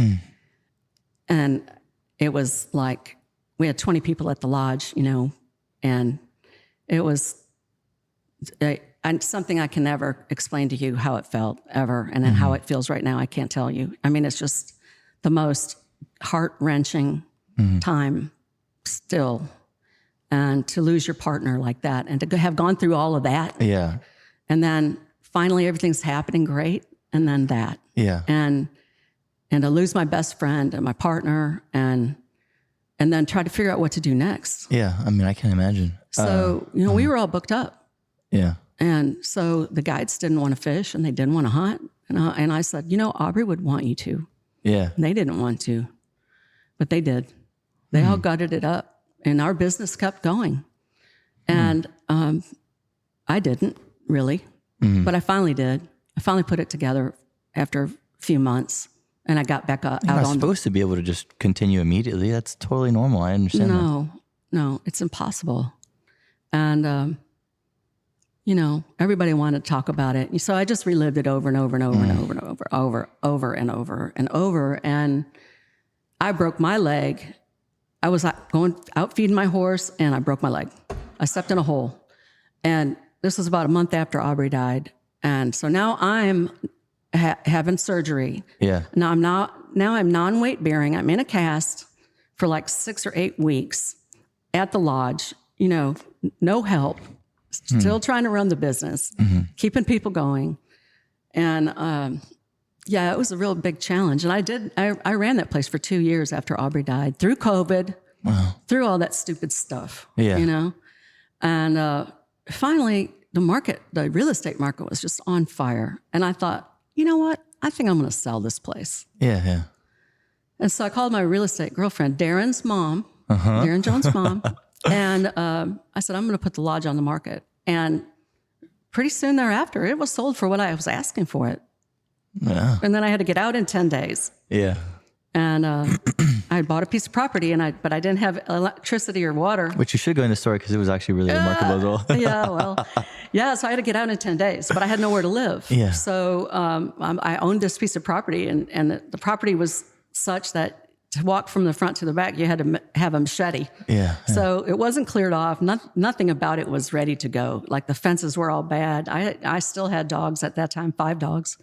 And it was like, we had 20 people at the lodge, you know, and it was something I can never explain to you how it felt ever, and then how it feels right now, I can't tell you. I mean, it's just the most heart-wrenching time still. And to lose your partner like that, and to have gone through all of that. Yeah. And then finally everything's happening great, and then that. Yeah. And to lose my best friend and my partner, and then try to figure out what to do next. Yeah, I mean, I can imagine. So, you know, we were all booked up. Yeah. And so the guides didn't want to fish, and they didn't want to hunt. And I said, you know, Aubrey would want you to. Yeah. And they didn't want to, but they did. They all gutted it up, and our business kept going. And I didn't really, but I finally did. I finally put it together after a few months. And I got back out You're not on. supposed to be able to just continue immediately. That's totally normal. I understand. No, it's impossible. And everybody wanted to talk about it. So I just relived it over and over and over and over and over and over and over. And I broke my leg. I was going out feeding my horse, and I broke my leg. I stepped in a hole. And this was about a month after Aubrey died. And so now I'm having surgery. Yeah. Now I'm non-weight bearing. I'm in a cast for like 6 or 8 weeks at the lodge, no help, still trying to run the business, keeping people going. And it was a real big challenge. And I ran that place for 2 years after Aubrey died, through COVID, through all that stupid stuff, And finally, the real estate market was just on fire. And I thought, you know what? I think I'm going to sell this place. Yeah. And so I called my real estate girlfriend, Darren's mom, Darren Jones' mom. And I said, I'm going to put the lodge on the market. And pretty soon thereafter, it was sold for what I was asking for it. Yeah. And then I had to get out in 10 days. Yeah. And I had bought a piece of property, but I didn't have electricity or water. Which you should go into the story because it was actually really remarkable as well. So I had to get out in 10 days, but I had nowhere to live. Yeah. So I owned this piece of property, and the property was such that to walk from the front to the back, you had to have a machete. Yeah. So it wasn't cleared off. Nothing about it was ready to go. Like the fences were all bad. I still had dogs at that time, 5 dogs.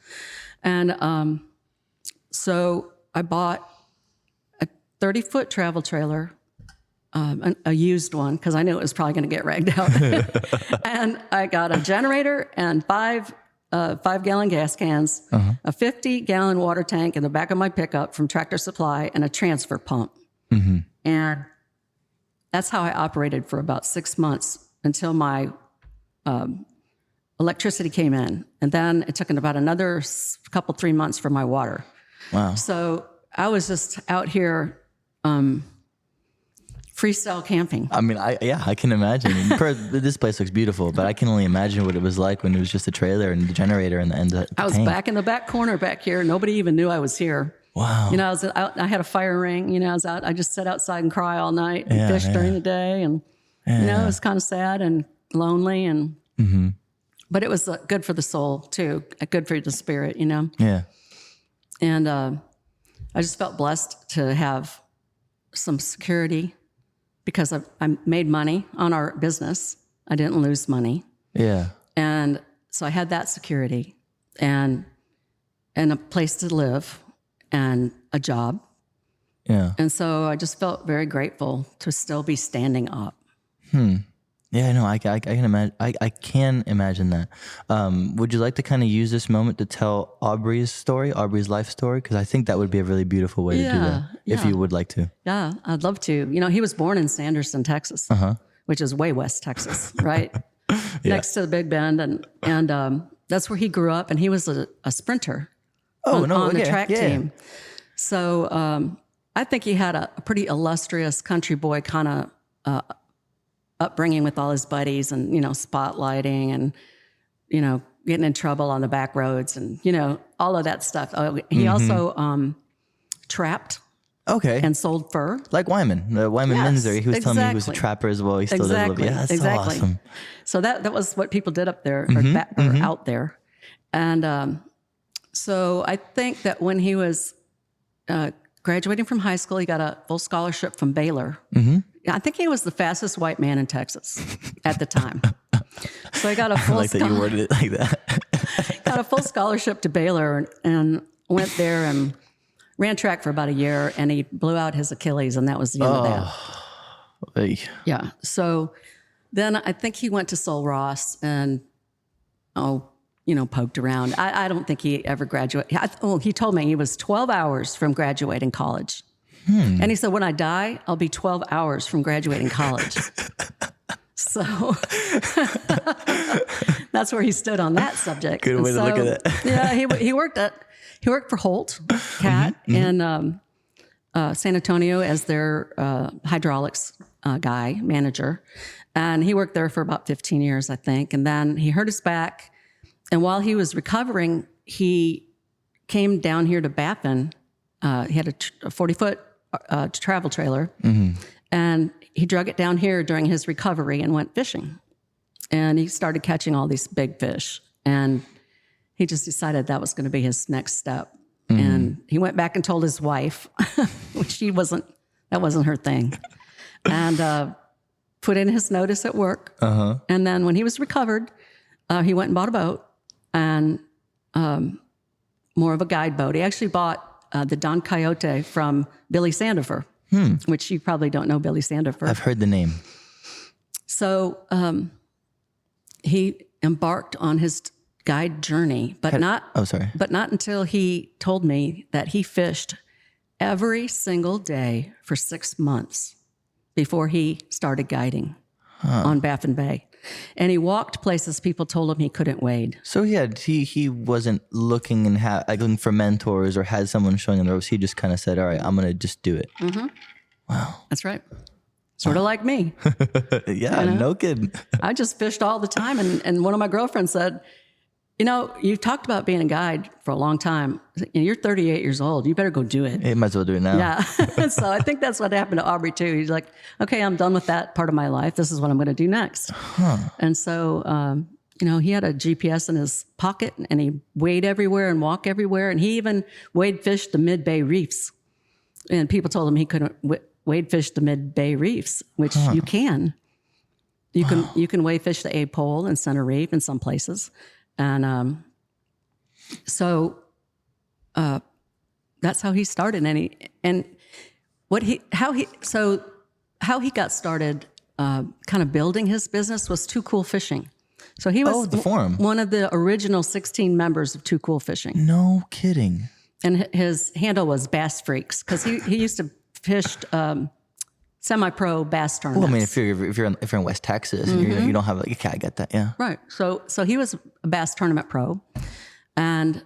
And so I bought a 30-foot travel trailer, a used one, because I knew it was probably going to get ragged out. And I got a generator and 5-gallon gas cans, a 50-gallon water tank in the back of my pickup from Tractor Supply, and a transfer pump. And that's how I operated for about 6 months until my electricity came in. And then it took about another 3 months for my water. Wow. So I was just out here freestyle camping. I mean, I can imagine. This place looks beautiful, but I can only imagine what it was like when it was just a trailer and the generator and the I was tank. back in the back corner back here. Nobody even knew I was here. Wow. I was out, I had a fire ring. I was out. I just sat outside and cry all night and fish during the day. And, it was kind of sad and lonely. And but it was good for the soul, too. Good for the spirit, Yeah. And I just felt blessed to have some security because I made money on our business. I didn't lose money. Yeah. And so I had that security and a place to live and a job. Yeah. And so I just felt very grateful to still be standing up. Yeah, no, I can imagine. I can imagine that. Would you like to kind of use this moment to tell Aubrey's life story? Because I think that would be a really beautiful way to do that, if you would like to. Yeah, I'd love to. He was born in Sanderson, Texas, which is way west Texas, right? Next to the Big Bend. And that's where he grew up, and he was a sprinter on the track team. So I think he had a pretty illustrious country boy kind of upbringing with all his buddies and, spotlighting and, getting in trouble on the back roads and, all of that stuff. He also trapped and sold fur. Like Wyman, Minzer. He was telling me he was a trapper as well. He still does a little bit. Yeah, that's so awesome. So that was what people did up there or out there. And so I think that when he was graduating from high school, he got a full scholarship from Baylor. I think he was the fastest white man in Texas at the time. So I got a full I like that you worded it like that. got a full scholarship to Baylor and went there and ran track for about a year, and he blew out his Achilles, and that was the end of that. Hey. Yeah. So then I think he went to Sul Ross and, poked around. I don't think he ever graduated. He told me he was 12 hours from graduating college. And he said, when I die, I'll be 12 hours from graduating college. So that's where he stood on that subject. Good way to look at it. Yeah, he worked for Holt Cat in San Antonio as their hydraulics manager. And he worked there for about 15 years, I think. And then he hurt his back. And while he was recovering, he came down here to Baffin. He had a 40-foot travel trailer, and he drug it down here during his recovery and went fishing. and he started catching all these big fish. And he just decided that was going to be his next step. And he went back and told his wife, which that wasn't her thing, and put in his notice at work. And then when he was recovered, he went and bought a boat, and more of a guide boat. He actually bought the Don Quixote from Billy Sandifer, which you probably don't know Billy Sandifer. I've heard the name. So he embarked on his guide journey, but not until he told me that he fished every single day for 6 months before he started guiding on Baffin Bay. And he walked places people told him he couldn't wade. So he wasn't looking looking for mentors or had someone showing him the ropes. He just kind of said, all right, I'm going to just do it. Wow. That's right. Sort of like me. Yeah, no kidding. I just fished all the time. And one of my girlfriends said, you talked about being a guide for a long time. You're 38 years old. You better go do it. You might as well do it now. Yeah. So I think that's what happened to Aubrey too. He's like, okay, I'm done with that part of my life. This is what I'm going to do next. And so, he had a GPS in his pocket, and he wade everywhere and walk everywhere. And he even wade fished the mid-bay reefs. And people told him he couldn't wade fish the mid-bay reefs, which you can. You can wade fish the A pole and center reef in some places. And so that's how he started. How he got started, kind of building his business, was Too Cool Fishing. So he was the forum. One of the original 16 members of Too Cool Fishing. No kidding. And his handle was Bass Freaks, because he used to fish semi-pro bass tournaments. Well, I mean, if you're in West Texas and you don't have I get that, yeah. Right. So he was a bass tournament pro, and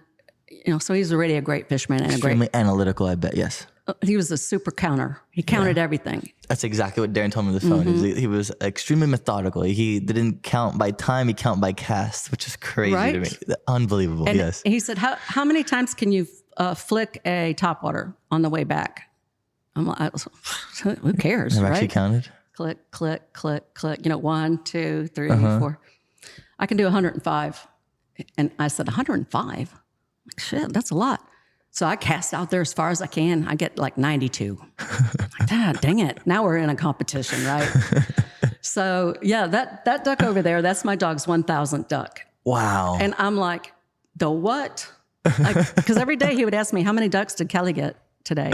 so he's already a great fisherman and extremely analytical. I bet, yes. He was a super counter. He counted everything. That's exactly what Darren told me on the phone. He was extremely methodical. He didn't count by time; he counted by cast, which is crazy to me. Unbelievable. And yes. He said, "How many times can you flick a topwater on the way back?" I'm like, who cares? I've right? actually counted. Click, click, click, click. 1, 2, 3, 4. I can do 105. And I said, 105? Shit, that's a lot. So I cast out there as far as I can. I get like 92. Dang it. Now we're in a competition, right? So yeah, that duck over there, that's my dog's 1,000th duck. Wow. And I'm like, the what? Because every day he would ask me, how many ducks did Kelly get today?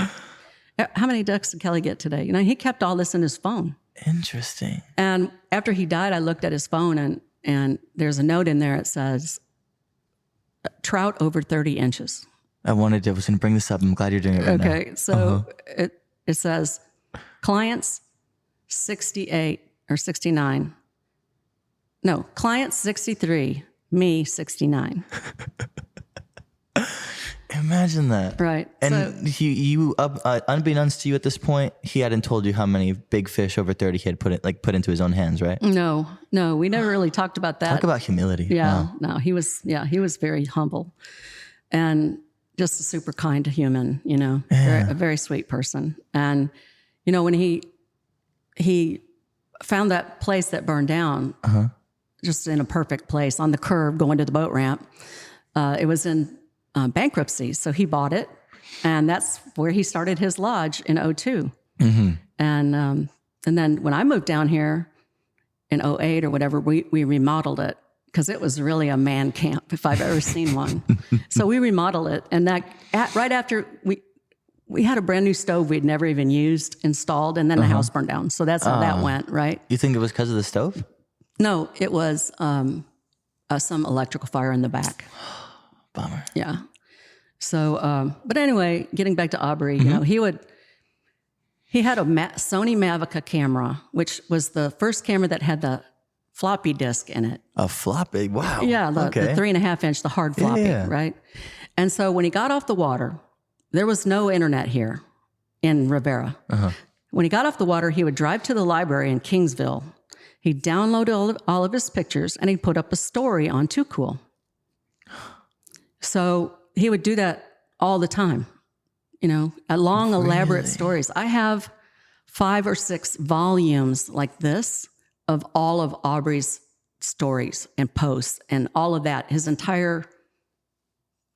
How many ducks did Kelly get today? He kept all this in his phone. Interesting. And after he died, I looked at his phone, and there's a note in there. It says, trout over 30 inches. I was going to bring this up. I'm glad you're doing it right now. Okay. So it says clients 68 or 69. No, clients 63, me 69. Imagine that. Right. And unbeknownst to you at this point, he hadn't told you how many big fish over 30 he had put into his own hands, right? No, we never really talked about that. Talk about humility. Yeah. Wow. No, he was very humble and just a super kind human, a very sweet person. And, when he found that place that burned down, just in a perfect place on the curve going to the boat ramp, it was in bankruptcy. So he bought it, and that's where he started his lodge in 2002. And then when I moved down here in 2008 or whatever, we remodeled it, because it was really a man camp if I've ever seen one. So we remodeled it, and right after we had a brand new stove we'd never even used installed, and then the house burned down. So that's how that went, right? You think it was because of the stove? No, it was some electrical fire in the back. Bummer. Yeah. So, but anyway, getting back to Aubrey, he had a Sony Mavica camera, which was the first camera that had the floppy disk in it. A floppy? Wow. Yeah, the 3.5 inch, the hard floppy, right? And so when he got off the water, there was no internet here in Rivera. When he got off the water, he would drive to the library in Kingsville. He'd download all of his pictures, and he'd put up a story on Too Cool. So he would do that all the time, long, elaborate stories. I have 5 or 6 volumes like this of all of Aubrey's stories and posts and all of that.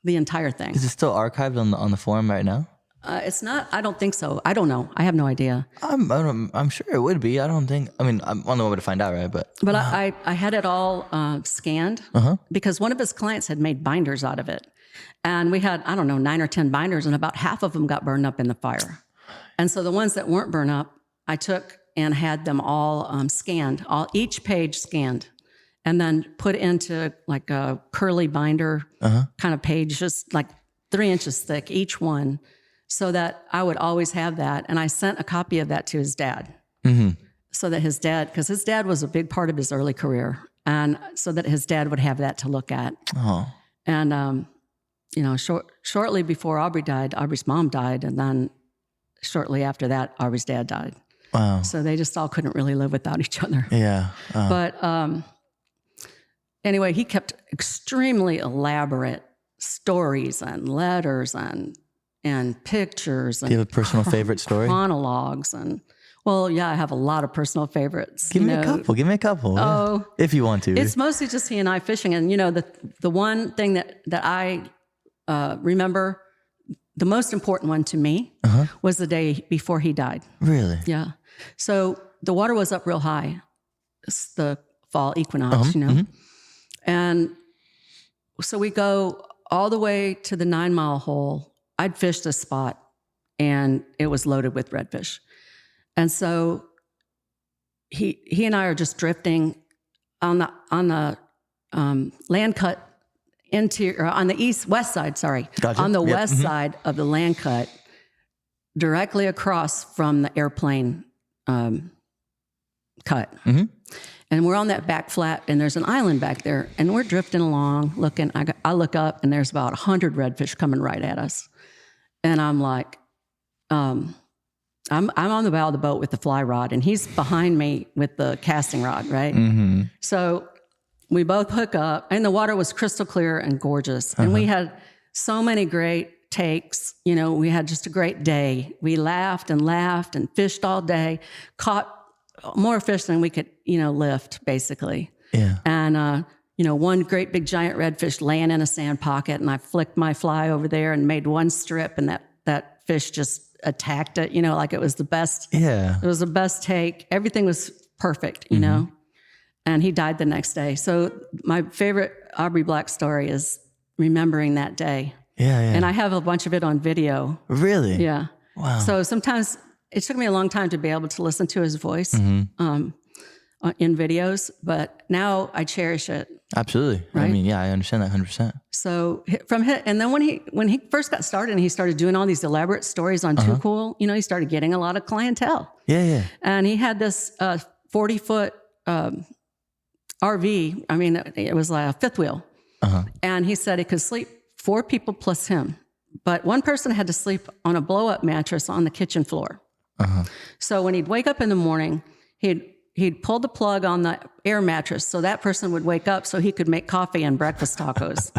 The entire thing. Is it still archived on the forum right now? It's not. I don't think so. I don't know. I have no idea. I'm sure it would be. I'm on the way to find out, right? But I had it all scanned because one of his clients had made binders out of it. And we had, 9 or 10 binders, and about half of them got burned up in the fire. And so the ones that weren't burned up, I took and had them all scanned, each page scanned, and then put into like a curly binder kind of page, just like 3 inches thick, each one, so that I would always have that. And I sent a copy of that to his dad, so that his dad, because his dad was a big part of his early career, and so that his dad would have that to look at. Oh. And, shortly before Aubrey died, Aubrey's mom died, and then shortly after that, Aubrey's dad died. Wow. So they just all couldn't really live without each other. Yeah. But anyway, he kept extremely elaborate stories and letters and pictures. And do you have a personal favorite story? Monologues and, well, yeah, I have a lot of personal favorites. Give me a couple. Oh, yeah. If you want to. It's mostly just he and I fishing. And, the one thing that I remember, the most important one to me was the day before he died. Really? Yeah. So the water was up real high. It's the fall equinox, And so we go all the way to the 9 Mile hole. I'd fished this spot and it was loaded with redfish. And so he and I are just drifting on the land cut on the west side, Gotcha. on the west side of the land cut, directly across from the airplane cut. And we're on that back flat, and there's an island back there, and we're drifting along, looking. I look up, and there's about 100 redfish coming right at us, and I'm like, I'm on the bow of the boat with the fly rod, and he's behind me with the casting rod, right? So we both hook up, and the water was crystal clear and gorgeous, and we had so many great takes. We had just a great day. We laughed and fished all day, caught more fish than we could, lift, basically. Yeah. And, one great big giant redfish laying in a sand pocket, and I flicked my fly over there and made one strip, and that fish just attacked it, like it was the best. Yeah. It was the best take. Everything was perfect, and he died the next day. So my favorite Aubrey Black story is remembering that day. Yeah. And I have a bunch of it on video. Really? Yeah. Wow. So sometimes it took me a long time to be able to listen to his voice in videos, but now I cherish it. Absolutely. Right? I understand that 100%. So and then when he first got started and he started doing all these elaborate stories on Too Cool, he started getting a lot of clientele. Yeah. And he had this 40-foot RV. It was like a fifth wheel. And he said it could sleep 4 people plus him, but one person had to sleep on a blow-up mattress on the kitchen floor. So when he'd wake up in the morning, he'd pull the plug on the air mattress so that person would wake up so he could make coffee and breakfast tacos.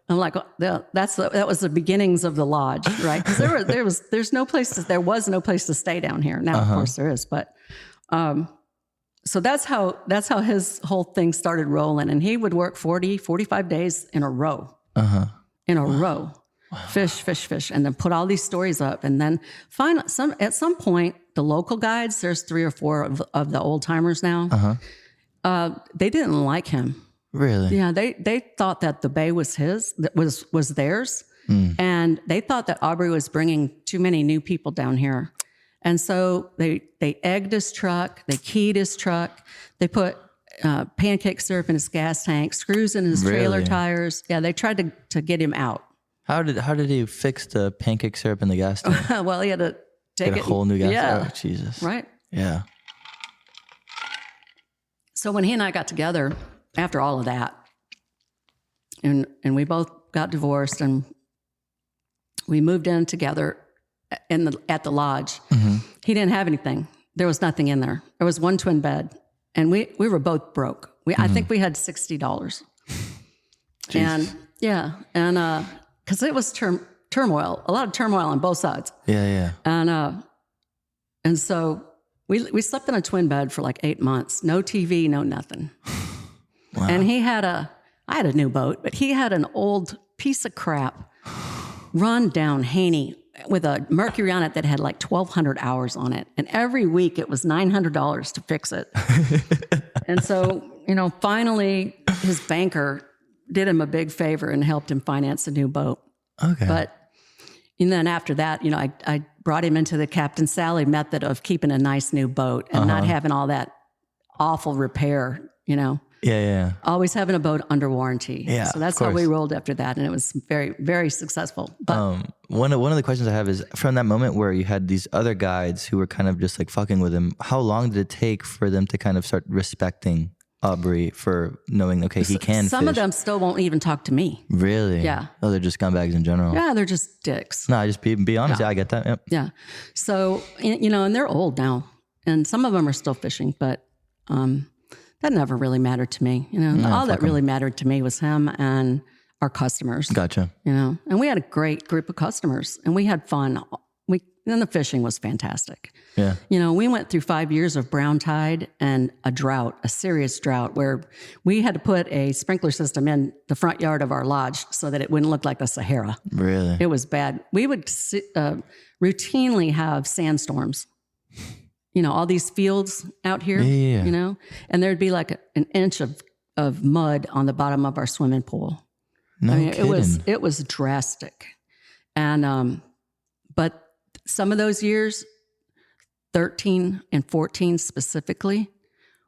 I'm like, that was the beginnings of the lodge, right? Because there was no place to stay down here. Now, of course, there is, but so that's how his whole thing started rolling, and he would work 40, 45 days in a row. In a row. Wow. Fish, and then put all these stories up, and then at some point, the local guides, there's 3 or 4 of the old timers now. They didn't like him. Really? Yeah, they thought that the bay was was theirs, and they thought that Aubrey was bringing too many new people down here, and so they egged his truck, they keyed his truck, they put pancake syrup in his gas tank, screws in his trailer tires. Yeah, they tried to get him out. How did he fix the pancake syrup in the gas tank? Well, he had to get a whole new gas tank. Yeah. Oh, Jesus. Right. Yeah. So when he and I got together after all of that, and we both got divorced, and we moved in together at the lodge. He didn't have anything. There was nothing in there. There was one twin bed, and we were both broke. I think we had $60. And because it was turmoil, a lot of turmoil on both sides. Yeah. And so we slept in a twin bed for like 8 months. No TV, no nothing. And I had a new boat, but he had an old piece of crap run down Haney with a Mercury on it that had like 1,200 hours on it. And every week it was $900 to fix it. And so, finally his banker did him a big favor and helped him finance a new boat. Okay. But and then after that, I brought him into the Captain Sally method of keeping a nice new boat and not having all that awful repair, Yeah. Always having a boat under warranty. Yeah, So that's how we rolled after that. And it was very, very successful. But one of the questions I have is, from that moment where you had these other guides who were kind of just like fucking with him, how long did it take for them to kind of start respecting Aubrey for knowing, okay, he can some fish? of them still won't even talk to me. Really? Yeah. Oh, they're just scumbags in general. Yeah, they're just dicks. No, I just be honest. Yeah, I get that. Yep. Yeah. So, and they're old now. And some of them are still fishing, but that never really mattered to me. All that really mattered to me was him and our customers. Gotcha. And we had a great group of customers and we had fun. And the fishing was fantastic. Yeah. We went through 5 years of brown tide and a serious drought, where we had to put a sprinkler system in the front yard of our lodge so that it wouldn't look like the Sahara. Really? It was bad. We would routinely have sandstorms. All these fields out here, Yeah. and there'd be like an inch of mud on the bottom of our swimming pool. No kidding. It was drastic. And, but some of those years, 13 and 14 specifically,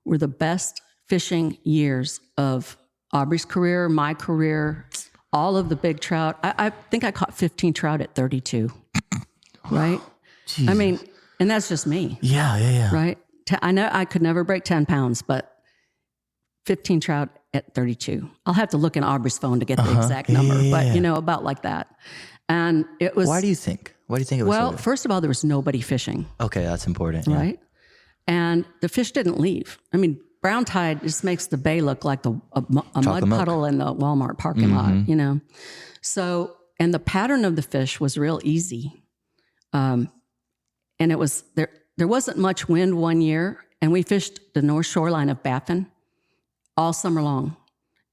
were the best fishing years of Aubrey's career, my career, all of the big trout. I think I caught 15 trout at 32, right? Jesus. I mean, and that's just me. Yeah. Right? I know I could never break 10 pounds, but 15 trout at 32. I'll have to look in Aubrey's phone to get the exact number, but about like that. And it was... Why do you think? Why do you think it was Well, so? first of all, there was nobody fishing. Okay, that's important. Yeah. Right? And the fish didn't leave. I mean, brown tide just makes the bay look like a mud puddle in the Walmart parking lot, So, and the pattern of the fish was real easy. And it was, there wasn't much wind one year, and we fished the north shoreline of Baffin all summer long.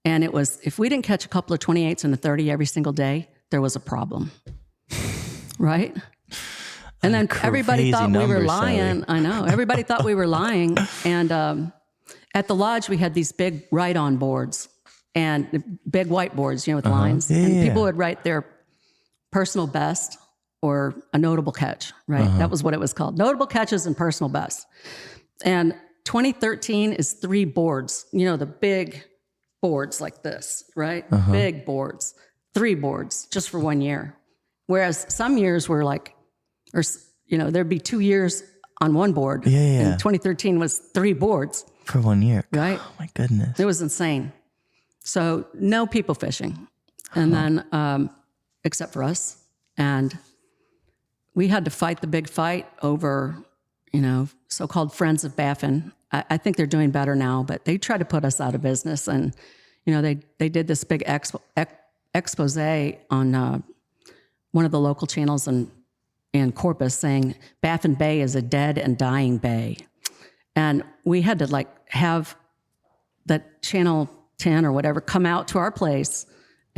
And it was, if we didn't catch a couple of 28s and a 30 every single day, there was a problem. Right? And then everybody thought we were lying. Sally. I know. Everybody thought we were lying. And at the lodge, we had these big write-on boards and big whiteboards, with lines. Yeah. And people would write their personal best or a notable catch, right? That was what it was called. Notable catches and personal best. And 2013 is 3 boards, the big boards like this, right? Big boards, 3 boards just for 1 year. Whereas some years were like, there'd be 2 years on one board. Yeah. And 2013 was 3 boards. For 1 year. Right? Oh my goodness. It was insane. So no people fishing. And then, except for us. And we had to fight the big fight over, so-called Friends of Baffin. I think they're doing better now, but they tried to put us out of business. And, they did this big expose on one of the local channels in Corpus saying Baffin Bay is a dead and dying bay. And we had to have that channel 10 or whatever come out to our place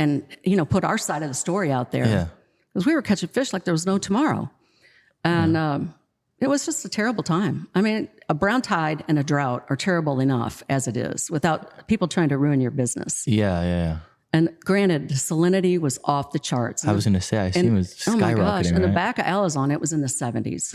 and, put our side of the story out there. Yeah. Because we were catching fish like there was no tomorrow. And it was just a terrible time. I mean, a brown tide and a drought are terrible enough as it is without people trying to ruin your business. Yeah. And granted, the salinity was off the charts. I was going to say, I assume it was skyrocketing. Oh my gosh. And the right? back of Alizon, it was in the 70s.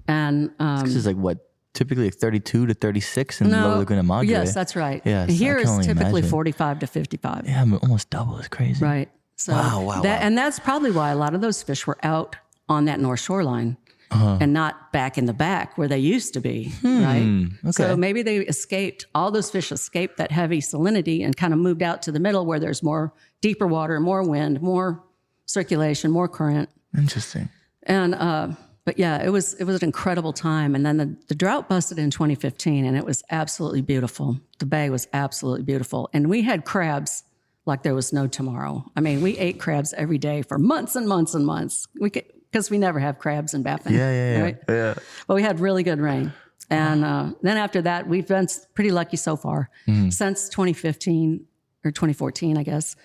And this is like what? Typically like 32 to 36 in Lower Laguna Madre. Yes, that's right. Yes, Here I can is only typically imagine. 45 to 55. Yeah, almost double. It's crazy. Right. So Wow. And that's probably why a lot of those fish were out on that north shoreline and not back in the back where they used to be. Right. Okay. So maybe they escaped, all those fish escaped that heavy salinity and kind of moved out to the middle where there's more deeper water, more wind, more circulation, more current. Interesting. And, but yeah, it was an incredible time. And then the drought busted in 2015 and it was absolutely beautiful. The bay was absolutely beautiful. And we had crabs like there was no tomorrow. I mean, we ate crabs every day for months and months and months. Because we never have crabs in Baffin. Yeah. Right? Yeah. But we had really good rain. And then after that, we've been pretty lucky so far. Since 2015 or 2014, I guess,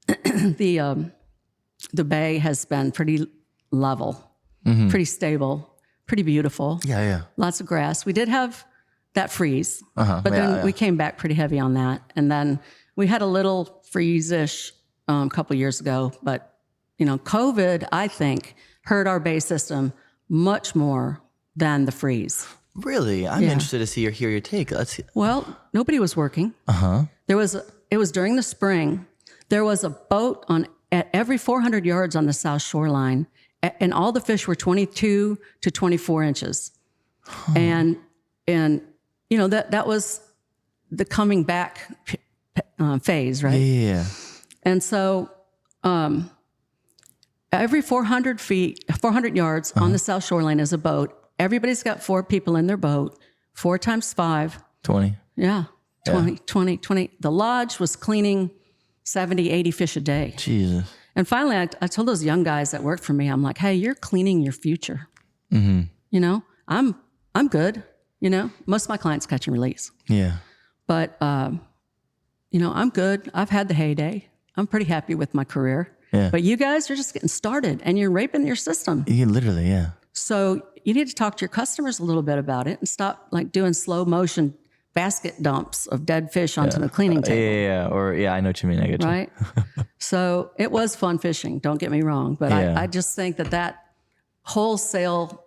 the bay has been pretty level, pretty stable, pretty beautiful. Yeah. Lots of grass. We did have that freeze, but then we came back pretty heavy on that. And then we had a little freeze-ish a couple years ago. But, COVID, I think, hurt our bay system much more than the freeze. Really? I'm interested to see or hear your take. Let's see. Well, nobody was working. It was during the spring. There was a boat at every 400 yards on the south shoreline, and all the fish were 22 to 24 inches. And that was the coming back phase, right? Yeah. And so every 400 yards on the south shoreline is a boat. Everybody's got 4 people in their boat. 4 times 5. 20. Yeah. 20. The lodge was cleaning 70, 80 fish a day. Jesus. And finally, I told those young guys that worked for me, I'm like, hey, you're cleaning your future. I'm good. Most of my clients catch and release. Yeah. But, I'm good. I've had the heyday. I'm pretty happy with my career. Yeah. But you guys are just getting started and you're raping your system. Yeah, literally, yeah. So you need to talk to your customers a little bit about it and stop doing slow motion basket dumps of dead fish onto the cleaning table. I know what you mean. I get you. Right? So it was fun fishing, don't get me wrong. But I just think that wholesale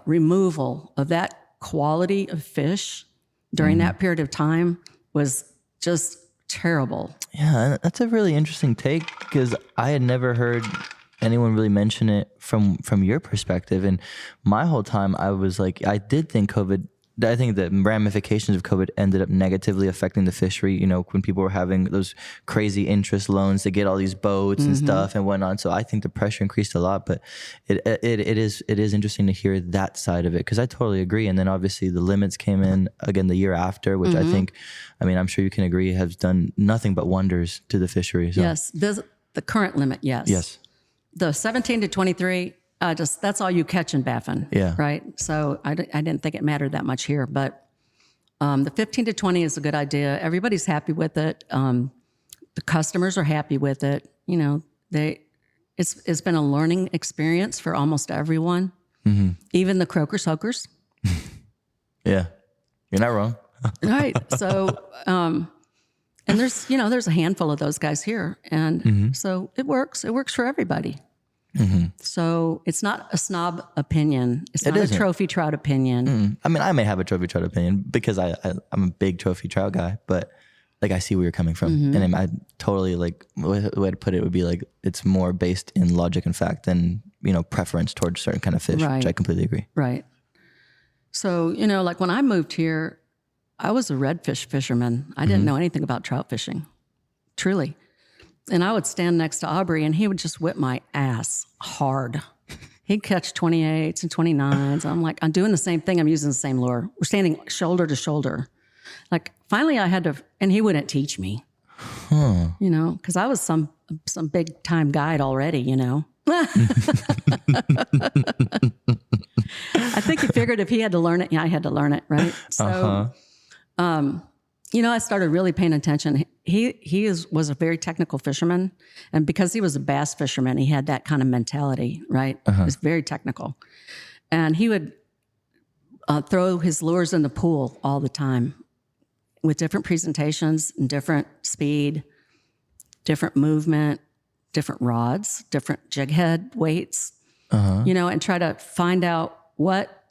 removal of that quality of fish during that period of time was just terrible. Yeah, that's a really interesting take because I had never heard anyone really mention it from your perspective. And my whole time I was like, I did think I think the ramifications of COVID ended up negatively affecting the fishery, when people were having those crazy interest loans to get all these boats and stuff and whatnot. So I think the pressure increased a lot, but it is interesting to hear that side of it because I totally agree. And then obviously the limits came in again the year after, which I'm sure you can agree has done nothing but wonders to the fishery. So. Yes, the current limit, yes. Yes. The 17 to 23, that's all you catch in Baffin. Yeah. Right. So I didn't think it mattered that much here, but the 15 to 20 is a good idea. Everybody's happy with it. The customers are happy with it. It's been a learning experience for almost everyone, even the croaker soakers. Yeah, you're not wrong. Right. So, and there's a handful of those guys here, and so it works. It works for everybody. So it's not a snob opinion. It's not a trophy trout opinion. I mean, I may have a trophy trout opinion because I'm a big trophy trout guy, but I see where you're coming from. And I totally the way to put it would be it's more based in logic and fact than, preference towards certain kind of fish, which I completely agree. Right. So, when I moved here, I was a redfish fisherman. I didn't know anything about trout fishing, truly. And I would stand next to Aubrey and he would just whip my ass hard. He'd catch 28s and 29s. I'm like, I'm doing the same thing. I'm using the same lure. We're standing shoulder to shoulder. Finally I had to, and he wouldn't teach me, because I was some big time guide already, I think he figured if he had to learn it, I had to learn it. Right. So, I started really paying attention. He was a very technical fisherman, and because he was a bass fisherman, he had that kind of mentality, right? He was very technical, and he would throw his lures in the pool all the time with different presentations and different speed, different movement, different rods, different jig head weights, and try to find out what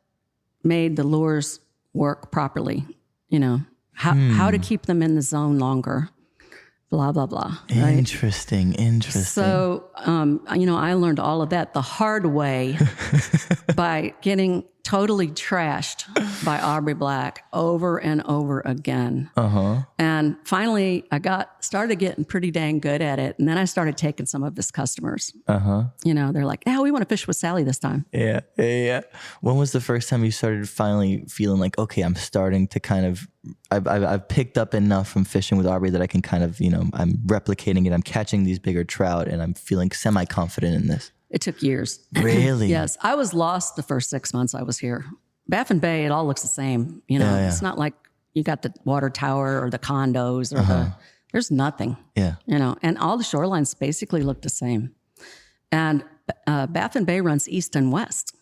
made the lures work properly, how to keep them in the zone longer, blah, blah, blah. Right? Interesting. So, I learned all of that the hard way by getting totally trashed by Aubrey Black over and over again. And finally, I started getting pretty dang good at it. And then I started taking some of his customers. They're like, we want to fish with Sally this time. Yeah. When was the first time you started finally feeling like, okay, I'm starting to kind of, I've picked up enough from fishing with Aubrey that I can kind of, I'm replicating it. I'm catching these bigger trout and I'm feeling semi-confident in this. It took years. Really? Yes. I was lost the first 6 months I was here. Baffin Bay, it all looks the same. You know, it's not like you got the water tower or the condos or there's nothing. Yeah. You know, and all the shorelines basically look the same. And Baffin Bay runs east and west.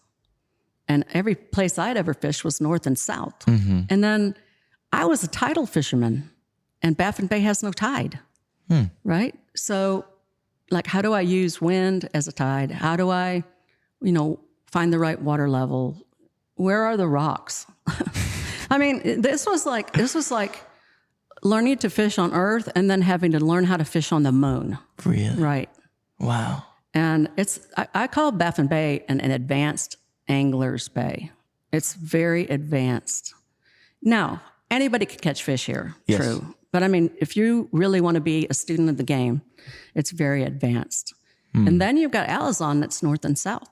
And every place I'd ever fished was north and south. And then I was a tidal fisherman, and Baffin Bay has no tide, right? So, like, how do I use wind as a tide? How do I, find the right water level? Where are the rocks? I mean, this was like learning to fish on Earth and then having to learn how to fish on the moon. Really? Right. Wow. And I call Baffin Bay an advanced angler's bay. It's very advanced. Now, anybody can catch fish here, true. But I mean, if you really want to be a student of the game, it's very advanced. And then you've got Alizon that's north and south.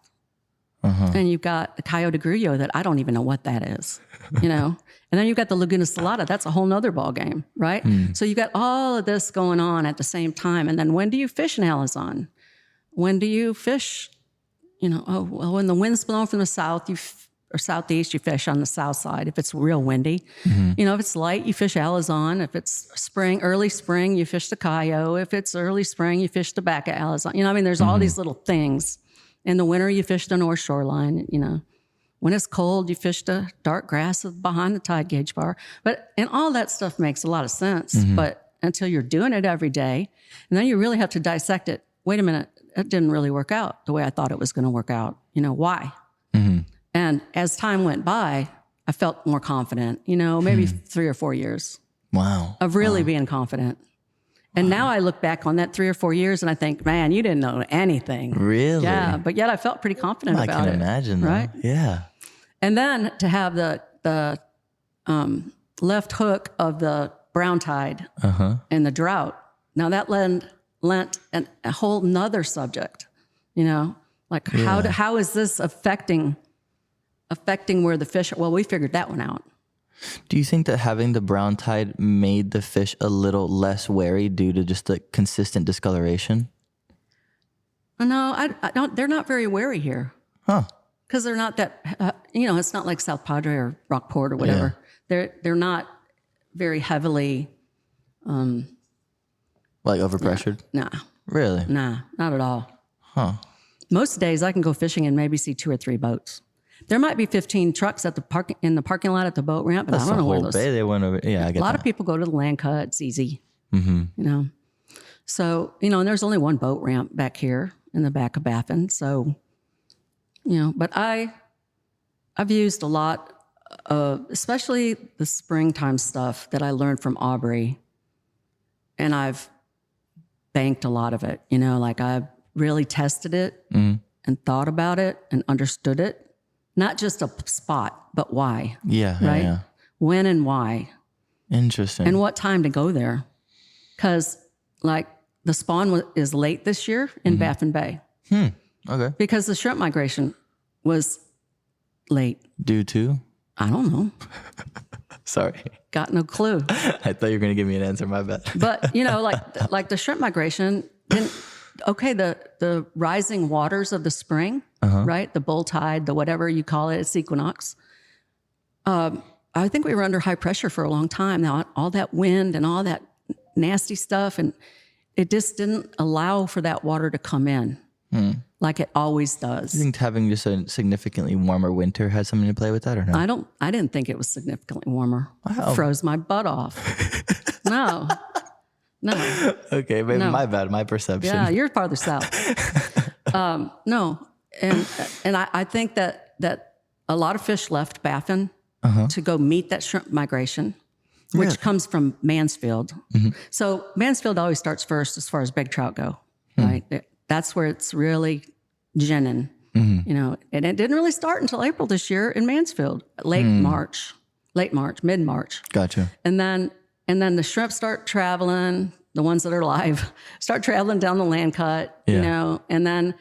And you've got the Cayo de Grillo that I don't even know what that is, And then you've got the Laguna Salada. That's a whole nother ball game, right? So you got all of this going on at the same time. And then when do you fish in Alizon? When do you fish? When the wind's blowing from the south, or southeast, you fish on the south side. If it's real windy, if it's light, you fish Alizon. If it's early spring, you fish the Cayo. If it's early spring, you fish the back of Alizon. There's all these little things. In the winter, you fish the north shoreline. When it's cold, you fish the dark grass behind the tide gauge bar. And all that stuff makes a lot of sense. But until you're doing it every day, and then you really have to dissect it. Wait a minute, it didn't really work out the way I thought it was going to work out. Why? And as time went by, I felt more confident, maybe 3 or 4 years. Wow. Of really being confident. And now I look back on that 3 or 4 years and I think, man, you didn't know anything. Really? Yeah, but yet I felt pretty confident about it. I can imagine, right? Though. Yeah. And then to have the left hook of the brown tide and the drought, now that lent a whole nother subject, how is this affecting where the fish are? Well, we figured that one out. Do you think that having the brown tide made the fish a little less wary due to just the consistent discoloration? No, I don't. They're not very wary here. Huh. Because they're not that, it's not like South Padre or Rockport or whatever. Yeah. They're not very heavily... like overpressured? Nah. Really? Nah, not at all. Huh. Most days I can go fishing and maybe see 2 or 3 boats. There might be 15 trucks in the parking lot at the boat ramp, but That's I don't know where those... Bay they went over. Yeah, I get A lot of people go to the land cut. It's easy. So, and there's only one boat ramp back here in the back of Baffin. So, but I've used a lot of, especially the springtime stuff that I learned from Aubrey, and I've banked a lot of it. I've really tested it and thought about it and understood it. Not just a spot, but why. Yeah. Right? Yeah. When and why. Interesting. And what time to go there. Because, the spawn is late this year in Baffin Bay. Okay. Because the shrimp migration was late. Due to? I don't know. Sorry. Got no clue. I thought you were going to give me an answer. My bad. But, like the shrimp migration, the rising waters of the spring, right? The bull tide, the whatever you call it, it's equinox. I think we were under high pressure for a long time. Now, all that wind and all that nasty stuff, and it just didn't allow for that water to come in like it always does. Do you think having just a significantly warmer winter has something to play with that or no? I didn't think it was significantly warmer. Wow. Froze my butt off. No. Okay, maybe my bad, my perception. Yeah, you're farther south. No, and I think that a lot of fish left Baffin to go meet that shrimp migration, which comes from Mansfield. So Mansfield always starts first as far as big trout go, right? That's where it's really ginning, and it didn't really start until April this year in Mansfield, mid-March. Gotcha. And then the shrimp start traveling, the ones that are live, start traveling down the land cut, and then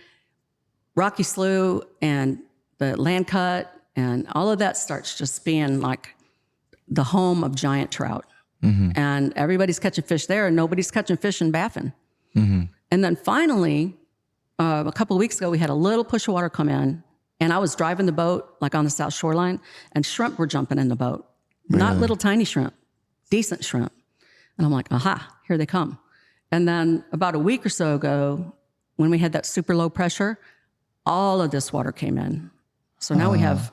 Rocky Slough and the land cut and all of that starts just being like the home of giant trout. And everybody's catching fish there and nobody's catching fish in Baffin. And then finally, a couple of weeks ago, we had a little push of water come in And I was driving the boat, like on the South Shoreline, and shrimp were jumping in the boat. Not little tiny shrimp, decent shrimp. And I'm like, aha, here they come. And then about a week or so ago, when we had that super low pressure, all of this water came in. So now we have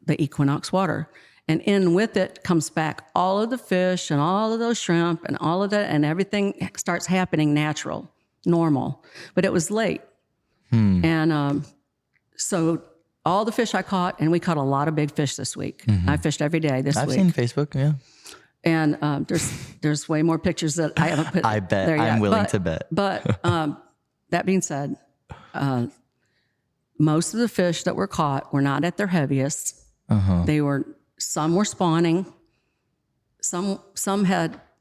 the equinox water. And in with it comes back all of the fish and all of those shrimp and all of that, and everything starts happening natural, normal. But it was late. And so all the fish I caught, and we caught a lot of big fish this week. I fished every day this week. I've seen Facebook, yeah. And there's way more pictures that I haven't put I bet. there yet. I'm willing to bet. But that being said, most of the fish that were caught were not at their heaviest. Some were spawning. Some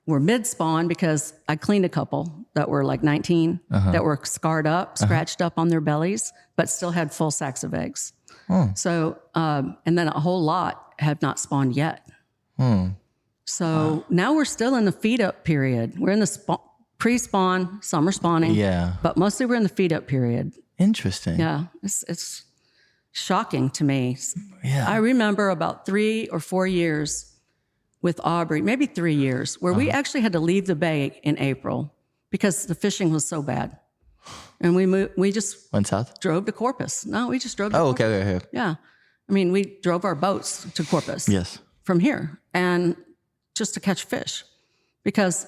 were mid-spawn because I cleaned a couple that were like 19 that were scarred up, scratched up on their bellies, but still had full sacks of eggs. So, and then a whole lot have not spawned yet. So now we're still in the feed-up period. We're in the pre-spawn, some are spawning. Yeah. But mostly we're in the feed-up period. Interesting. Yeah, it's shocking to me. Yeah. I remember about 3 or 4 years with Aubrey, maybe 3 years, where we actually had to leave the bay in April because the fishing was so bad. And we just Went south? drove to Corpus. No, we just drove to Corpus. Okay. Yeah. I mean, we drove our boats to Corpus Yes. from here and just to catch fish because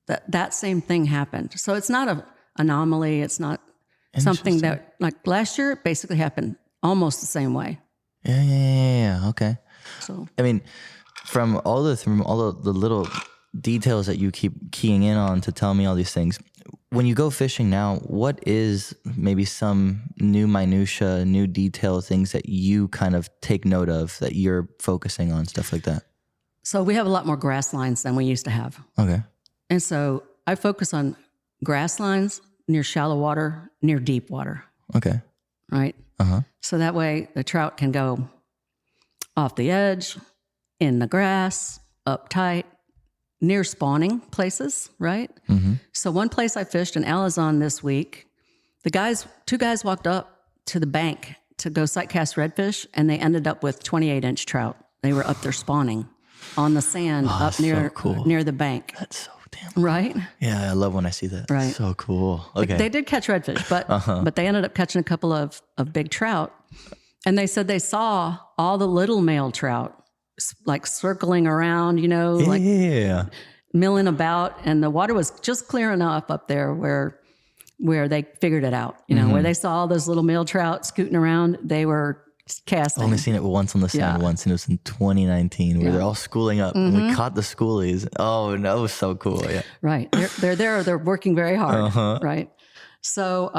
that same thing happened. So it's not an anomaly. It's not something that, like last year, it basically happened almost the same way. Yeah. Okay. So I mean, from all the little details that you keep keying in on to tell me all these things, when you go fishing now, what is maybe some new minutia, new detail things that you kind of take note of that you're focusing on, stuff like that? So we have a lot more grass lines than we used to have. Okay. And so I focus on grass lines near shallow water, near deep water. Okay. Right? So that way the trout can go off the edge, in the grass, up tight, near spawning places, right? So one place I fished in Alazon this week, two guys walked up to the bank to go sight cast redfish, and they ended up with 28-inch trout. They were up there spawning on the sand up near the bank. That's so damn cool. Right? Yeah, I love when I see that. Right. So cool. Okay. They did catch redfish, but they ended up catching a couple of big trout. And they said they saw all the little male trout like circling around, like milling about. And the water was just clear enough up there where they figured it out, where they saw all those little male trout scooting around. They were casting. I've only seen it once on the sand once, and it was in 2019 where they're all schooling up and we caught the schoolies. Oh, no, it was so cool. Yeah. Right. They're there. They're working very hard. Right. So,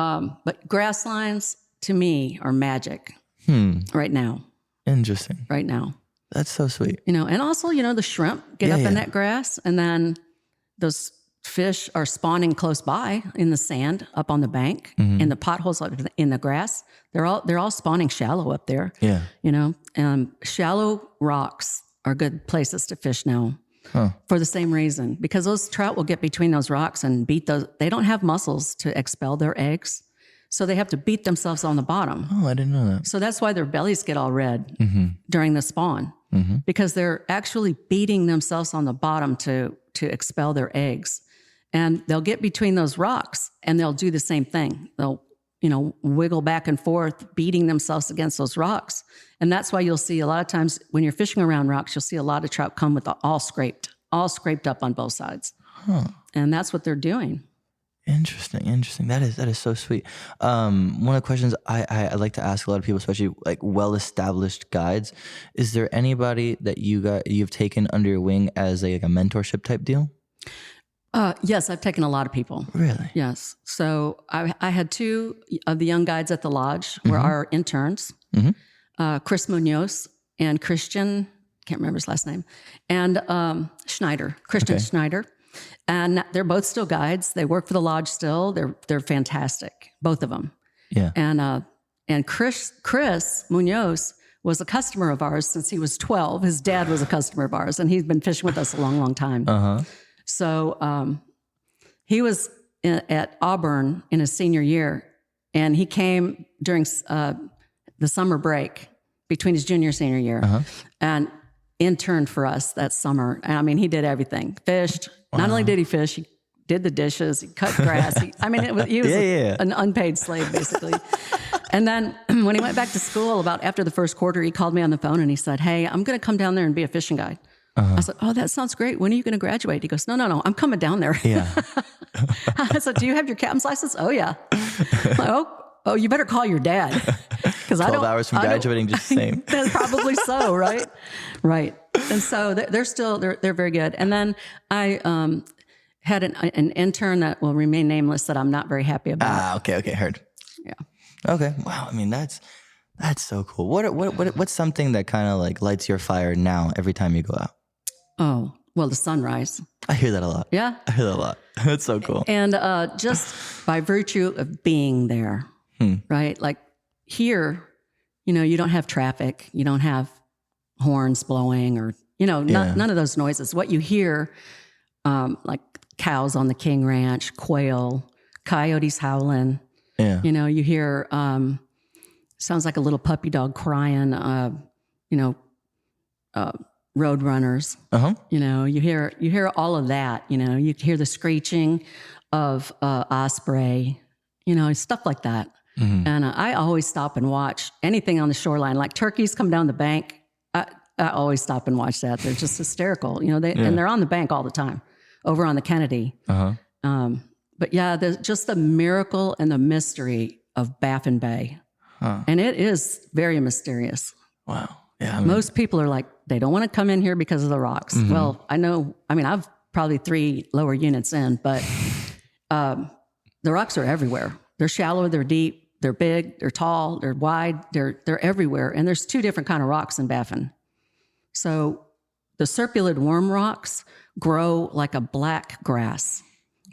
but grass lines to me are magic right now. Interesting. Right now. That's so sweet. And also, the shrimp get up in that grass, and then those fish are spawning close by in the sand up on the bank, in the potholes in the grass. They're all spawning shallow up there. Yeah. Shallow rocks are good places to fish now for the same reason, because those trout will get between those rocks and beat those. They don't have muscles to expel their eggs. So they have to beat themselves on the bottom. Oh, I didn't know that. So that's why their bellies get all red during the spawn, because they're actually beating themselves on the bottom to expel their eggs. And they'll get between those rocks and they'll do the same thing. They'll, wiggle back and forth, beating themselves against those rocks. And that's why you'll see a lot of times when you're fishing around rocks, you'll see a lot of trout come with all scraped up on both sides. And that's what they're doing. Interesting. That is so sweet. One of the questions I like to ask a lot of people, especially like well-established guides, is there anybody that you've taken under your wing as like a mentorship type deal? Yes, I've taken a lot of people. Really? Yes. So I had 2 of the young guides at the lodge were our interns, Chris Munoz and Christian, can't remember his last name, and Christian Schneider. And they're both still guides. They work for the lodge still. They're fantastic, both of them. Yeah. And Chris Munoz was a customer of ours since he was 12. His dad was a customer of ours, and he's been fishing with us a long, long time. So he was at Auburn in his senior year, and he came during the the summer break between his junior and senior year, and interned for us that summer. And I mean, he did everything. Fished. Wow. Not only did he fish, he did the dishes, he cut grass. He was an unpaid slave, basically. And then when he went back to school, about after the first quarter, he called me on the phone and he said, "Hey, I'm going to come down there and be a fishing guide." I said, "Oh, that sounds great. When are you going to graduate?" He goes, No, I'm coming down there. Yeah. I said, "Do you have your captain's license?" "Oh, yeah." I'm like, oh, you better call your dad. 12 hours from graduating, just the same. That's probably so, right? Right. And so they're very good. And then I had an intern that will remain nameless that I'm not very happy about. Okay, heard. Yeah. Okay. Wow. I mean, that's so cool. What's something that kind of like lights your fire now every time you go out? Oh, well, the sunrise. I hear that a lot. Yeah. I hear that a lot. That's so cool. And just by virtue of being there, right? Like here, you don't have traffic. You don't have horns blowing or, none of those noises. What you hear, like cows on the King Ranch, quail, coyotes howling. Yeah. You hear, sounds like a little puppy dog crying, road runners. You hear all of that. You hear the screeching of osprey, stuff like that. And I always stop and watch anything on the shoreline, like turkeys come down the bank. I always stop and watch that. They're just hysterical, and they're on the bank all the time, over on the Kennedy. But yeah, just the miracle and the mystery of Baffin Bay, and it is very mysterious. Wow. Yeah. Most people are like, they don't want to come in here because of the rocks. Well, I know. I mean, I've probably 3 lower units in, but the rocks are everywhere. They're shallow, they're deep, they're big, they're tall, they're wide, they're everywhere. And there's 2 different kind of rocks in Baffin. So the serpulid worm rocks grow like a black grass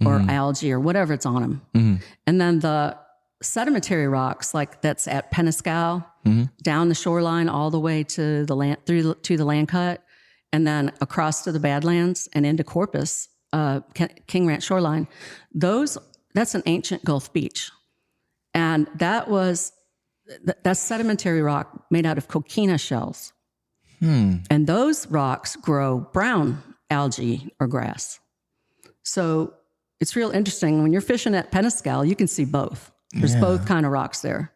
or algae or whatever it's on them. And then the sedimentary rocks, like that's at Penascal, down the shoreline all the way to the land, to the land cut, and then across to the Badlands and into Corpus, King Ranch shoreline. That's an ancient Gulf beach. And that's sedimentary rock made out of coquina shells. And those rocks grow brown algae or grass. So it's real interesting. When you're fishing at Penascal, you can see both. There's both kind of rocks there.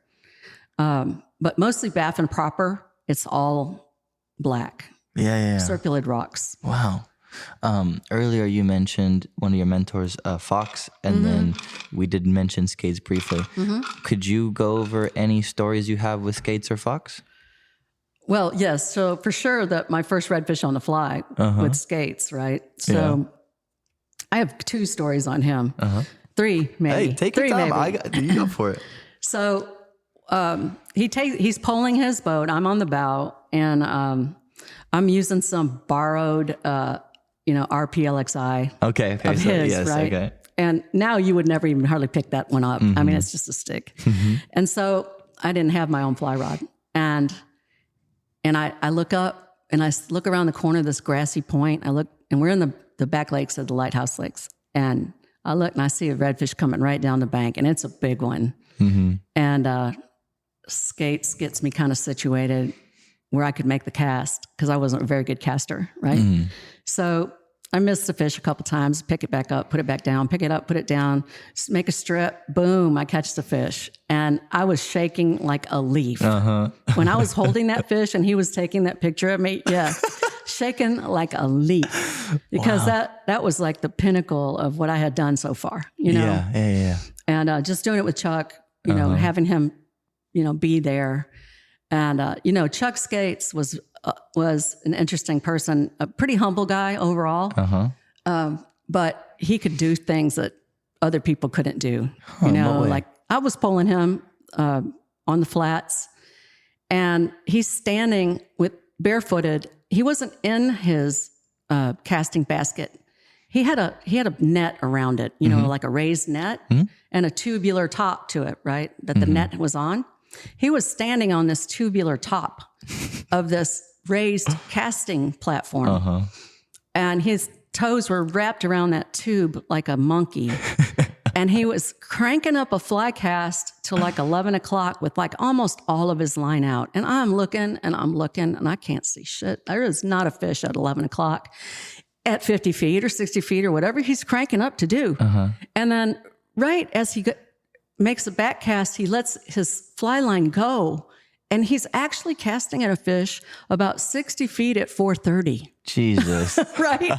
But mostly Baffin proper, it's all black. Yeah. Serpulid rocks. Wow. Earlier you mentioned one of your mentors, Fox, and then we did mention Skates briefly. Could you go over any stories you have with Skates or Fox? Well, yes. So for sure that my first redfish on the fly with Skates, right? So I have 2 stories on him. 3 maybe. Hey, take your time. You go for it. So he's pulling his boat. I'm on the bow, and I'm using some borrowed RPLXI of his, yes, right? Okay. And now you would never even hardly pick that one up. I mean, it's just a stick. And so I didn't have my own fly rod. And I look up and I look around the corner of this grassy point. I look, and we're in the back lakes of the Lighthouse Lakes. And I look and I see a redfish coming right down the bank, and it's a big one. And Skates gets me kind of situated where I could make the cast because I wasn't a very good caster, right? So I missed the fish a couple times, pick it back up, put it back down, pick it up, put it down, make a strip, boom, I catch the fish. And I was shaking like a leaf. When I was holding that fish and he was taking that picture of me, shaking like a leaf. Because that was like the pinnacle of what I had done so far, Yeah. And just doing it with Chuck, having him, be there. And, Chuck Skates was an interesting person, a pretty humble guy overall. But he could do things that other people couldn't do. Like I was pulling him on the flats, and he's standing with barefooted. He wasn't in his casting basket. He had a net around it, like a raised net and a tubular top to it, right? That the net was on. He was standing on this tubular top of this raised casting platform. And his toes were wrapped around that tube like a monkey. And he was cranking up a fly cast till like 11 o'clock with like almost all of his line out. And I'm looking and I can't see shit. There is not a fish at 11 o'clock at 50 feet or 60 feet or whatever he's cranking up to do. And then right as he makes a back cast, he lets his fly line go. And he's actually casting at a fish about 60 feet at 4:30. Jesus. Right?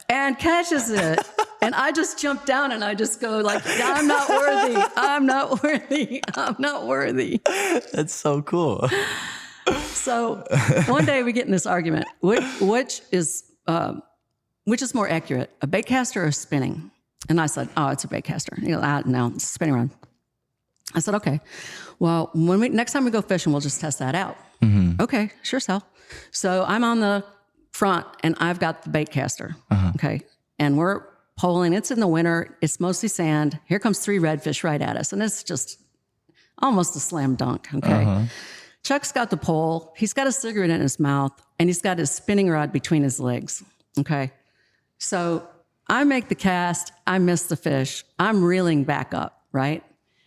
And catches it. And I just jump down and I just go like, I'm not worthy. I'm not worthy. I'm not worthy. That's so cool. So one day we get in this argument. Which is more accurate, a bait caster or spinning? And I said, oh, it's a bait caster. He goes, no, it's a spinning rod. I said, okay, well, next time we go fishing, we'll just test that out. Okay, sure, so. So I'm on the front and I've got the bait caster. Okay. And we're poling. It's in the winter. It's mostly sand. Here comes 3 redfish right at us. And it's just almost a slam dunk. Okay. Chuck's got the pole. He's got a cigarette in his mouth and he's got his spinning rod between his legs. Okay. So I make the cast. I miss the fish. I'm reeling back up, right?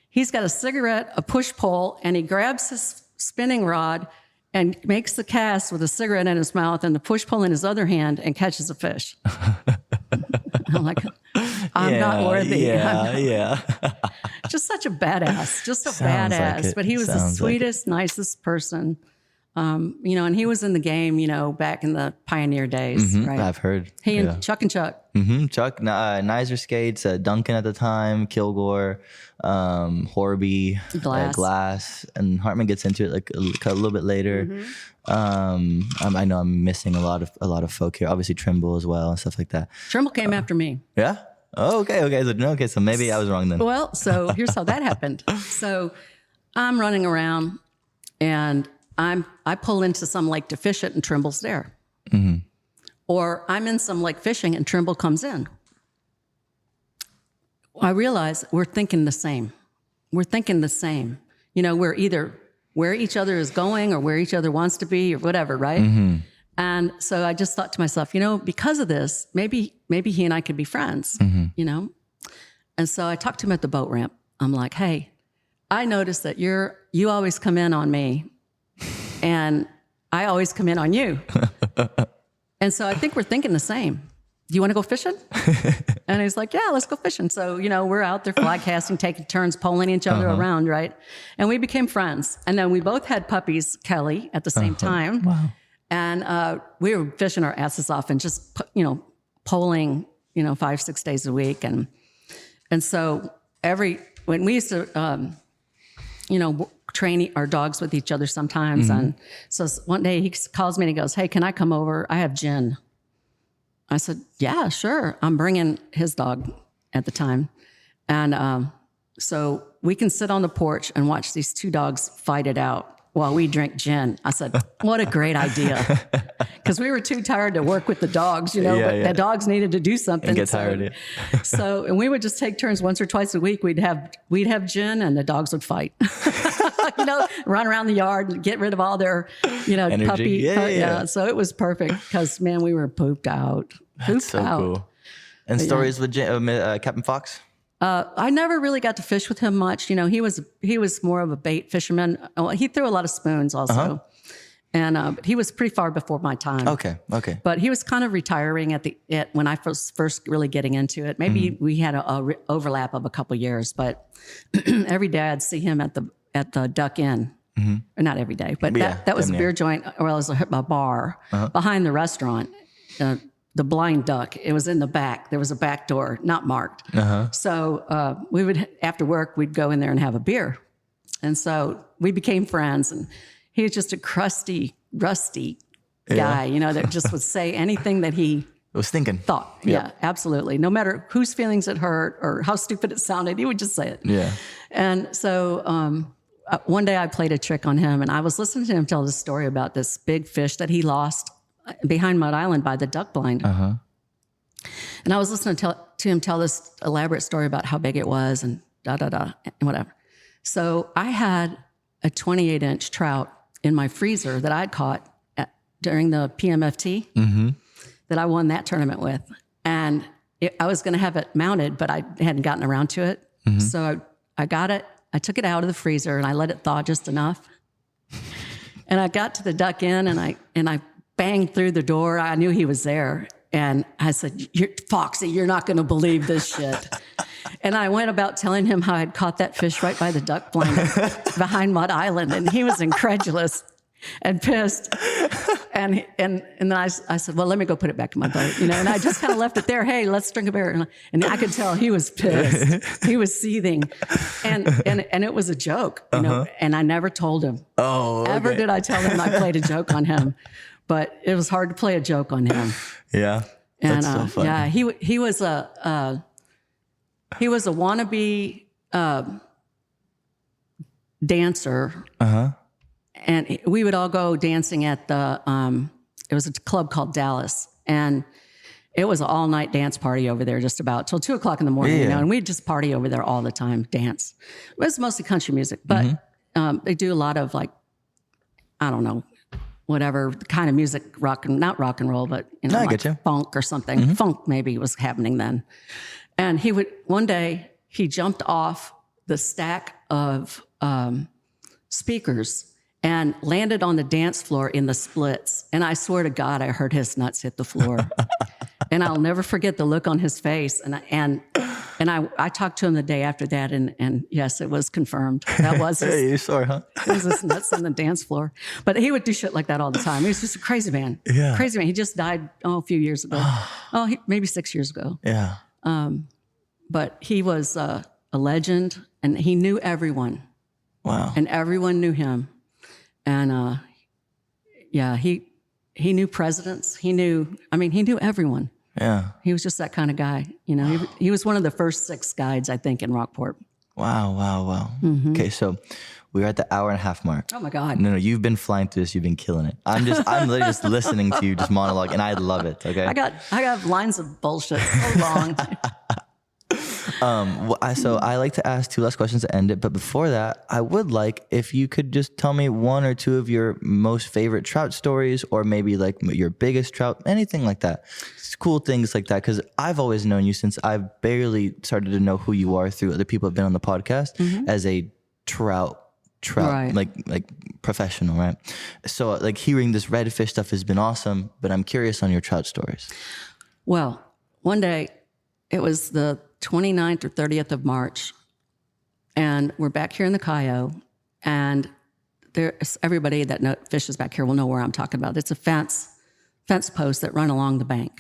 He's got a cigarette, a push pole, and he grabs his spinning rod and makes the cast with a cigarette in his mouth and the push pole in his other hand and catches a fish. I'm like, I'm not worthy. Yeah. Just such a badass, just a Sounds badass. like it. But he was the Sounds like sweetest, nicest person. And he was in the game, back in the pioneer days, right? I've heard. He and Chuck. Chuck, Nizer Skates, Duncan at the time, Kilgore, Horby, Glass, and Hartman gets into it like a little bit later. I know I'm missing a lot of folk here. Obviously Trimble as well and stuff like that. Trimble came after me. Yeah. Oh, okay. So maybe I was wrong then. Well, so here's how that happened. So I'm running around and I pull into some lake to fish it and Trimble's there. Or I'm in some lake fishing and Trimble comes in. I realize we're thinking the same. We're either where each other is going or where each other wants to be or whatever, right? And so I just thought to myself, because of this, maybe he and I could be friends, And so I talked to him at the boat ramp. I'm like, hey, I noticed that you always come in on me and I always come in on you. And so I think we're thinking the same. Do you want to go fishing? And he's like, yeah, let's go fishing. So, we're out there fly casting, taking turns, pulling each other around, right? And we became friends. And then we both had puppies, Kelly, at the same time. Wow. And we were fishing our asses off and just, polling, 5-6 days a week. And so when we used to, train our dogs with each other sometimes. And so one day he calls me and he goes, hey, can I come over? I have gin. I said, yeah, sure. I'm bringing his dog at the time. And so we can sit on the porch and watch these 2 dogs fight it out while we drink gin. I said, what a great idea. Because we were too tired to work with the dogs, but the dogs needed to do something. And get tired. And we would just take turns once or twice a week. We'd have gin and the dogs would fight. Run around the yard and get rid of all their, Energy. puppy. So it was perfect because, man, we were pooped out. That's so cool. And stories with Captain Fox? I never really got to fish with him much. He was more of a bait fisherman. Well, he threw a lot of spoons also. And but he was pretty far before my time. Okay. But he was kind of retiring when I was first really getting into it. Maybe we had a overlap of a couple years, but every day I'd see him at the Duck Inn. Or not every day, but that was a beer joint, or it was a bar behind the restaurant. The Blind Duck. It was in the back. There was a back door, not marked. So we would, after work, we'd go in there and have a beer. And so we became friends. And he was just a crusty, rusty guy, that just would say anything that he was thinking. Thought. Yeah, absolutely. No matter whose feelings it hurt or how stupid it sounded, he would just say it. Yeah. And so one day I played a trick on him, and I was listening to him tell this story about this big fish that he lost behind Mud Island by the duck blind. And I was listening to him tell this elaborate story about how big it was and and whatever. So I had a 28-inch trout in my freezer that I'd caught during the PMFT that I won that tournament with. And I was going to have it mounted, but I hadn't gotten around to it. So I got it. I took it out of the freezer and I let it thaw just enough. And I got to the duck inn and I banged through the door. I knew he was there. And I said, Foxy, you're not going to believe this shit. And I went about telling him how I'd caught that fish right by the duck blind behind Mud Island. And he was incredulous and pissed. And then I said, well, let me go put it back in my boat, you know, and I just kind of left it there. Hey, let's drink a beer. And I could tell he was pissed. He was seething. And it was a joke, you know, and I never told him. Oh, okay. Ever did I tell him I played a joke on him. But it was hard to play a joke on him. Yeah. And That's so funny. yeah, he was a wannabe dancer. And we would all go dancing at it was a club called Dallas. And it was an all-night dance party over there just about till 2 o'clock in the morning, you know, and we'd just party over there all the time, dance. It was mostly country music, but they do a lot of like, I don't know, whatever kind of music, not rock and roll, but, you know, I like get you. funk or something. Funk maybe was happening then. And one day he jumped off the stack of speakers and landed on the dance floor in the splits. And I swear to God, I heard his nuts hit the floor. And I'll never forget the look on his face. And I talked to him the day after that, and yes, it was confirmed. That was his, Hey, you sore, huh? it was his nuts on the dance floor. But he would do shit like that all the time. He was just a crazy man. Yeah. Crazy man. He just died, a few years ago. Maybe 6 years ago. Yeah. But he was a legend, and he knew everyone. Wow. And everyone knew him. And he knew presidents. He knew everyone. Yeah. He was just that kind of guy. You know, he was one of the first 6 guides, I think, in Rockport. Wow. Okay, so we're at the hour and a half mark. Oh my God. No, you've been flying through this. You've been killing it. I'm literally just listening to you just monologue, and I love it. Okay. I got lines of bullshit so long. So I like to ask 2 last questions to end it. But before that, I would like if you could just tell me 1 or 2 of your most favorite trout stories, or maybe like your biggest trout, anything like that. It's cool things like that. Because I've always known you since I've barely started to know who you are through other people who have been on the podcast as a trout, Right. like professional, right? So like hearing this redfish stuff has been awesome. But I'm curious on your trout stories. Well, one day it was the 29th or 30th of March, and we're back here in the Cayo, and there's everybody that fishes back here will know where I'm talking about. It's a fence post that run along the bank,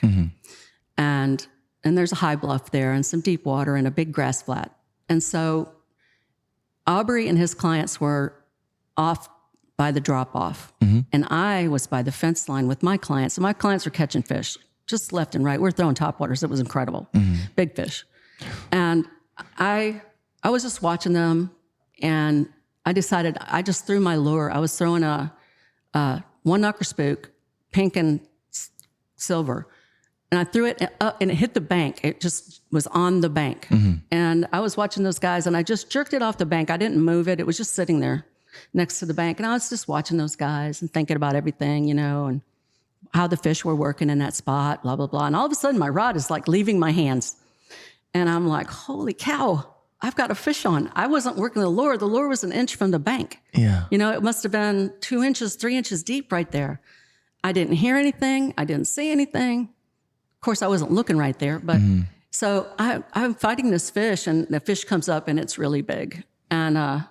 and there's a high bluff there and some deep water and a big grass flat. And so Aubrey and his clients were off by the drop off, and I was by the fence line with my clients, and my clients were catching fish just left and right. We're throwing topwaters. It was incredible, big fish. And I was just watching them, and I decided I just threw my lure. I was throwing a 1-knucker spook, pink and silver, and I threw it up, and it hit the bank. It just was on the bank, and I was watching those guys, and I just jerked it off the bank. I didn't move it. It was just sitting there next to the bank, and I was just watching those guys and thinking about everything, you know, and how the fish were working in that spot, blah, blah, blah. And all of a sudden, my rod is like leaving my hands. And I'm like, holy cow, I've got a fish on. I wasn't working the lure. The lure was 1 inch from the bank. Yeah. You know, it must have been 2 inches, 3 inches deep right there. I didn't hear anything. I didn't see anything. Of course, I wasn't looking right there. But so I'm fighting this fish, and the fish comes up, and it's really big. And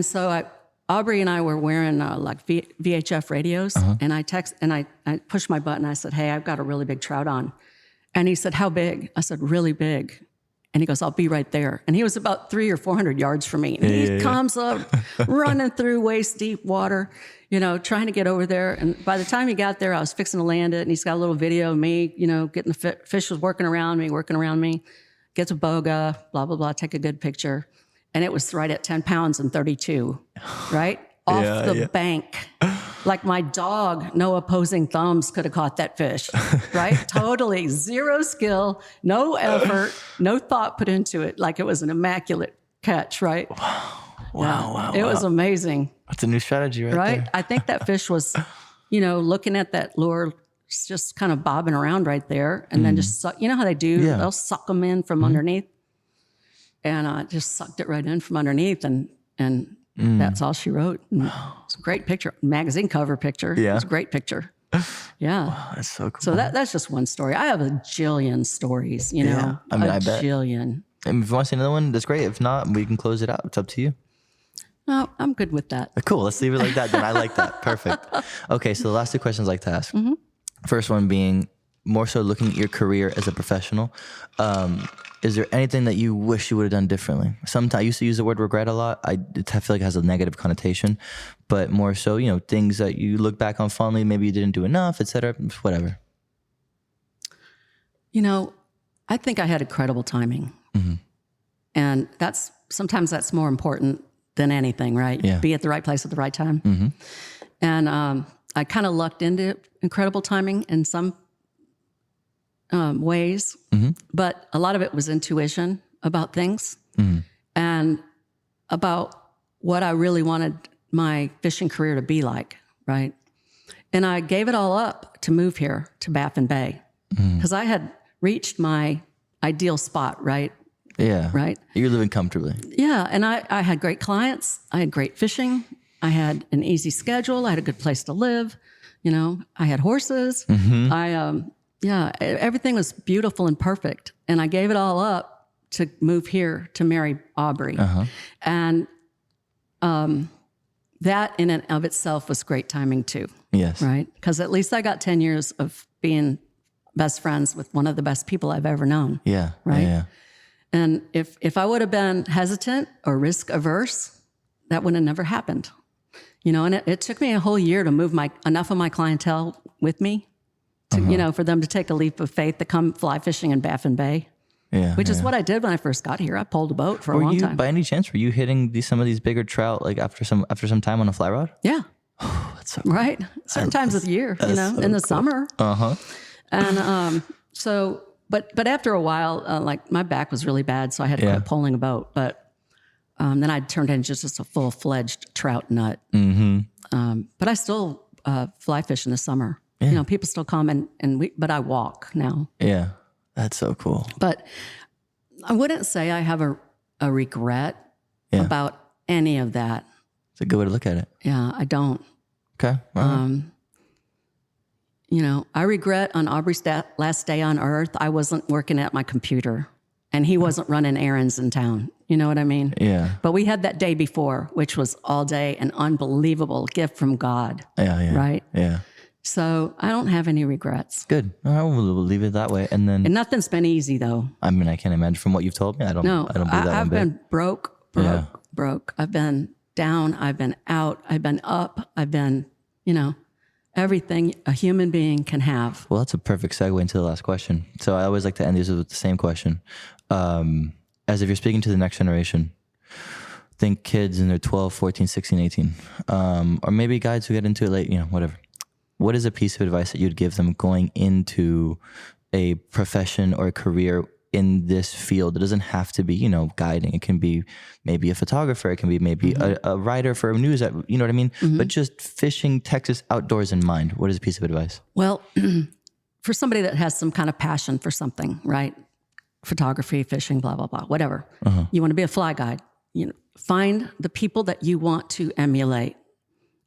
so Aubrey and I were wearing like VHF radios, and I pushed my button. I said, hey, I've got a really big trout on. And he said, how big? I said, really big. And he goes, I'll be right there. And he was about 300 or 400 yards from me. And he comes up, running through waist deep water, you know, trying to get over there. And by the time he got there, I was fixing to land it. And he's got a little video of me, you know, getting the fish was working around me, gets a boga, blah, blah, blah, take a good picture. And it was right at 10 pounds and 32, right? Off the bank. Like my dog, no opposing thumbs could have caught that fish, right? Totally zero skill, no effort, no thought put into it. Like it was an immaculate catch, right? Wow. It was amazing. That's a new strategy right there. I think that fish was, you know, looking at that lure just kind of bobbing around right there, and then just suck. You know how they do? Yeah. They'll suck them in from underneath, and I just sucked it right in from underneath, and that's all she wrote. And it's a great picture, magazine cover picture. Yeah. It's a great picture. Yeah. Wow, that's so cool. So that's just one story. I have a jillion stories, you know. Yeah. I mean, I bet. Jillion. And if you want to say another one, that's great. If not, we can close it out. It's up to you. No, I'm good with that. Cool. Let's leave it like that then. I like that. Perfect. Okay. So the last two questions I like to ask. Mm-hmm. First one being more so looking at your career as a professional. Is there anything that you wish you would have done differently? Sometimes I used to use the word regret a lot. I feel like it has a negative connotation, but more so, you know, things that you look back on fondly, maybe you didn't do enough, et cetera, whatever. You know, I think I had incredible timing. Mm-hmm. And sometimes that's more important than anything, right? Yeah. Be at the right place at the right time. Mm-hmm. And I kind of lucked into incredible timing in some ways, but a lot of it was intuition about things and about what I really wanted my fishing career to be like, right? And I gave it all up to move here to Baffin Bay because I had reached my ideal spot, right? Yeah. Right. You're living comfortably. Yeah. And I had great clients. I had great fishing. I had an easy schedule. I had a good place to live. You know, I had horses. Everything was beautiful and perfect. And I gave it all up to move here to marry Aubrey. And that in and of itself was great timing too. Yes. Right. Because at least I got 10 years of being best friends with one of the best people I've ever known. Yeah. Right. Yeah. And if I would have been hesitant or risk averse, that would have never happened. You know, and it took me a whole year to move enough of my clientele with me to, you know, for them to take a leap of faith to come fly fishing in Baffin Bay. Yeah. Which is what I did when I first got here. I pulled a boat for a long time. By any chance, were you hitting some of these bigger trout like after some time on a fly rod? Yeah. Oh, that's so cool. Right. Certain times of the year, you know, so in the cool. summer. And So, but after a while, like my back was really bad, so I had to quit pulling a boat. But then I turned into just a full-fledged trout nut. But I still fly fish in the summer. You know, people still come but I walk now. Yeah, that's so cool. But I wouldn't say I have a regret about any of that. It's a good way to look at it. Yeah, I don't. Okay. You know, I regret on Aubrey's last day on Earth, I wasn't working at my computer and he wasn't running errands in town. You know what I mean? Yeah. But we had that day before, which was all day an unbelievable gift from God. Yeah. Right? Yeah. So I don't have any regrets. Good. All right, we'll leave it that way. And nothing's been easy though. I mean, I can't imagine from what you've told me. I don't believe that I've one bit. been broke. I've been down. I've been out. I've been up. I've been, you know, everything a human being can have. Well, that's a perfect segue into the last question. So I always like to end these with the same question. As if you're speaking to the next generation, think kids in their 12, 14, 16, 18, or maybe guys who get into it late, you know, whatever. What is a piece of advice that you'd give them going into a profession or a career in this field? It doesn't have to be, you know, guiding. It can be maybe a photographer. It can be maybe a writer for news, you know what I mean? But just fishing Texas outdoors in mind. What is a piece of advice? Well, for somebody that has some kind of passion for something, right? Photography, fishing, blah, blah, blah, whatever. You want to be a fly guide. You know, find the people that you want to emulate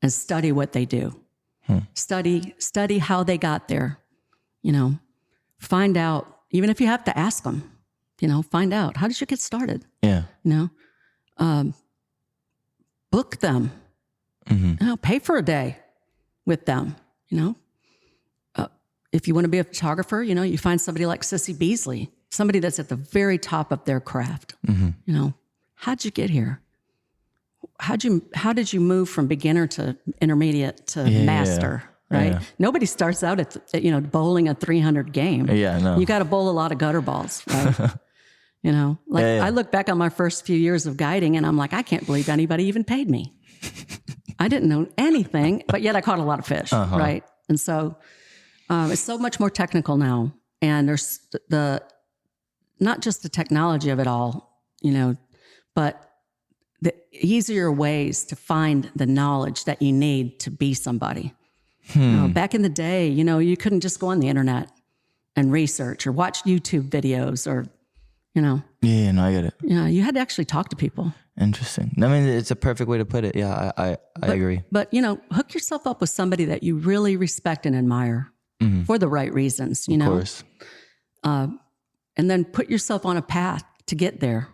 and study what they do. Study how they got there. You know, find out, even if you have to ask them, you know, find out, how did you get started? Yeah. You know, book them, you know, pay for a day with them, you know. If you want to be a photographer, you know, you find somebody like Sissy Beasley, somebody that's at the very top of their craft. You know, how'd you get here? How did you move from beginner to intermediate to master? Right? Nobody starts out at you know, bowling a 300 game. Yeah, no. You got to bowl a lot of gutter balls, right? You know, like I look back on my first few years of guiding and I'm like, I can't believe anybody even paid me. I didn't know anything, but yet I caught a lot of fish, right? And so it's so much more technical now. And there's not just the technology of it all, you know, but the easier ways to find the knowledge that you need to be somebody. Back in the day, you couldn't just go on the internet and research or watch YouTube videos or, Yeah, no, I get it. you had to actually talk to people. Interesting. I mean, it's a perfect way to put it. Yeah, I agree. But, hook yourself up with somebody that you really respect and admire for the right reasons, Of course. and then put yourself on a path to get there.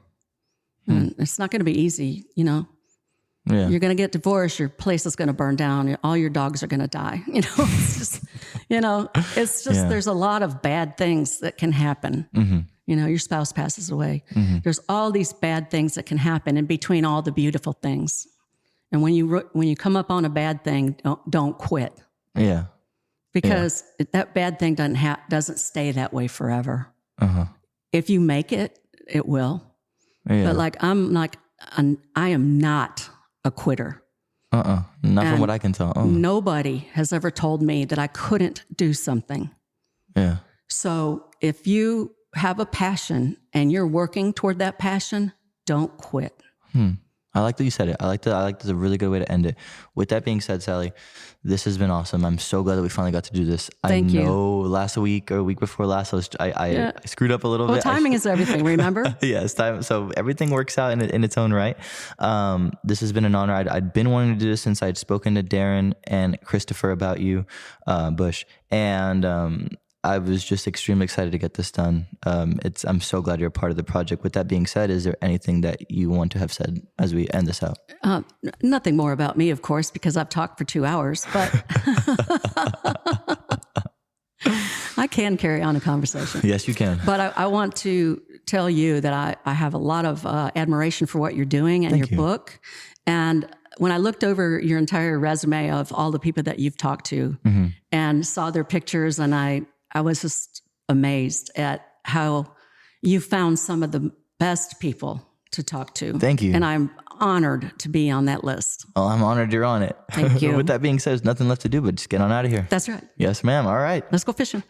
And it's not going to be easy, Yeah. You're going to get divorced. Your place is going to burn down. All your dogs are going to die. It's just, there's a lot of bad things that can happen. Your spouse passes away. There's all these bad things that can happen in between all the beautiful things. And when you come up on a bad thing, don't quit. Yeah. Because that bad thing doesn't stay that way forever. If you make it, it will. Yeah. But I am not a quitter. Not from what I can tell. Nobody has ever told me that I couldn't do something. Yeah. So if you have a passion and you're working toward that passion, don't quit. I like that you said it. I like that's a really good way to end it. With that being said, Sally, this has been awesome. I'm so glad that we finally got to do this. Thank you. I know last week or week before last, I screwed up a little bit. Timing is everything, remember? Yes, time. So everything works out in its own right. This has been an honor. I'd been wanting to do this since I'd spoken to Darren and Christopher about you, Bush, and I was just extremely excited to get this done. I'm so glad you're a part of the project. With that being said, is there anything that you want to have said as we end this out? Nothing more about me, of course, because I've talked for 2 hours, but I can carry on a conversation. Yes, you can. But I want to tell you that I have a lot of admiration for what you're doing and Thank your you. book. And when I looked over your entire resume of all the people that you've talked to and saw their pictures, and I was just amazed at how you found some of the best people to talk to. Thank you. And I'm honored to be on that list. Well, I'm honored you're on it. Thank you. With that being said, there's nothing left to do but just get on out of here. That's right. Yes, ma'am. All right. Let's go fishing.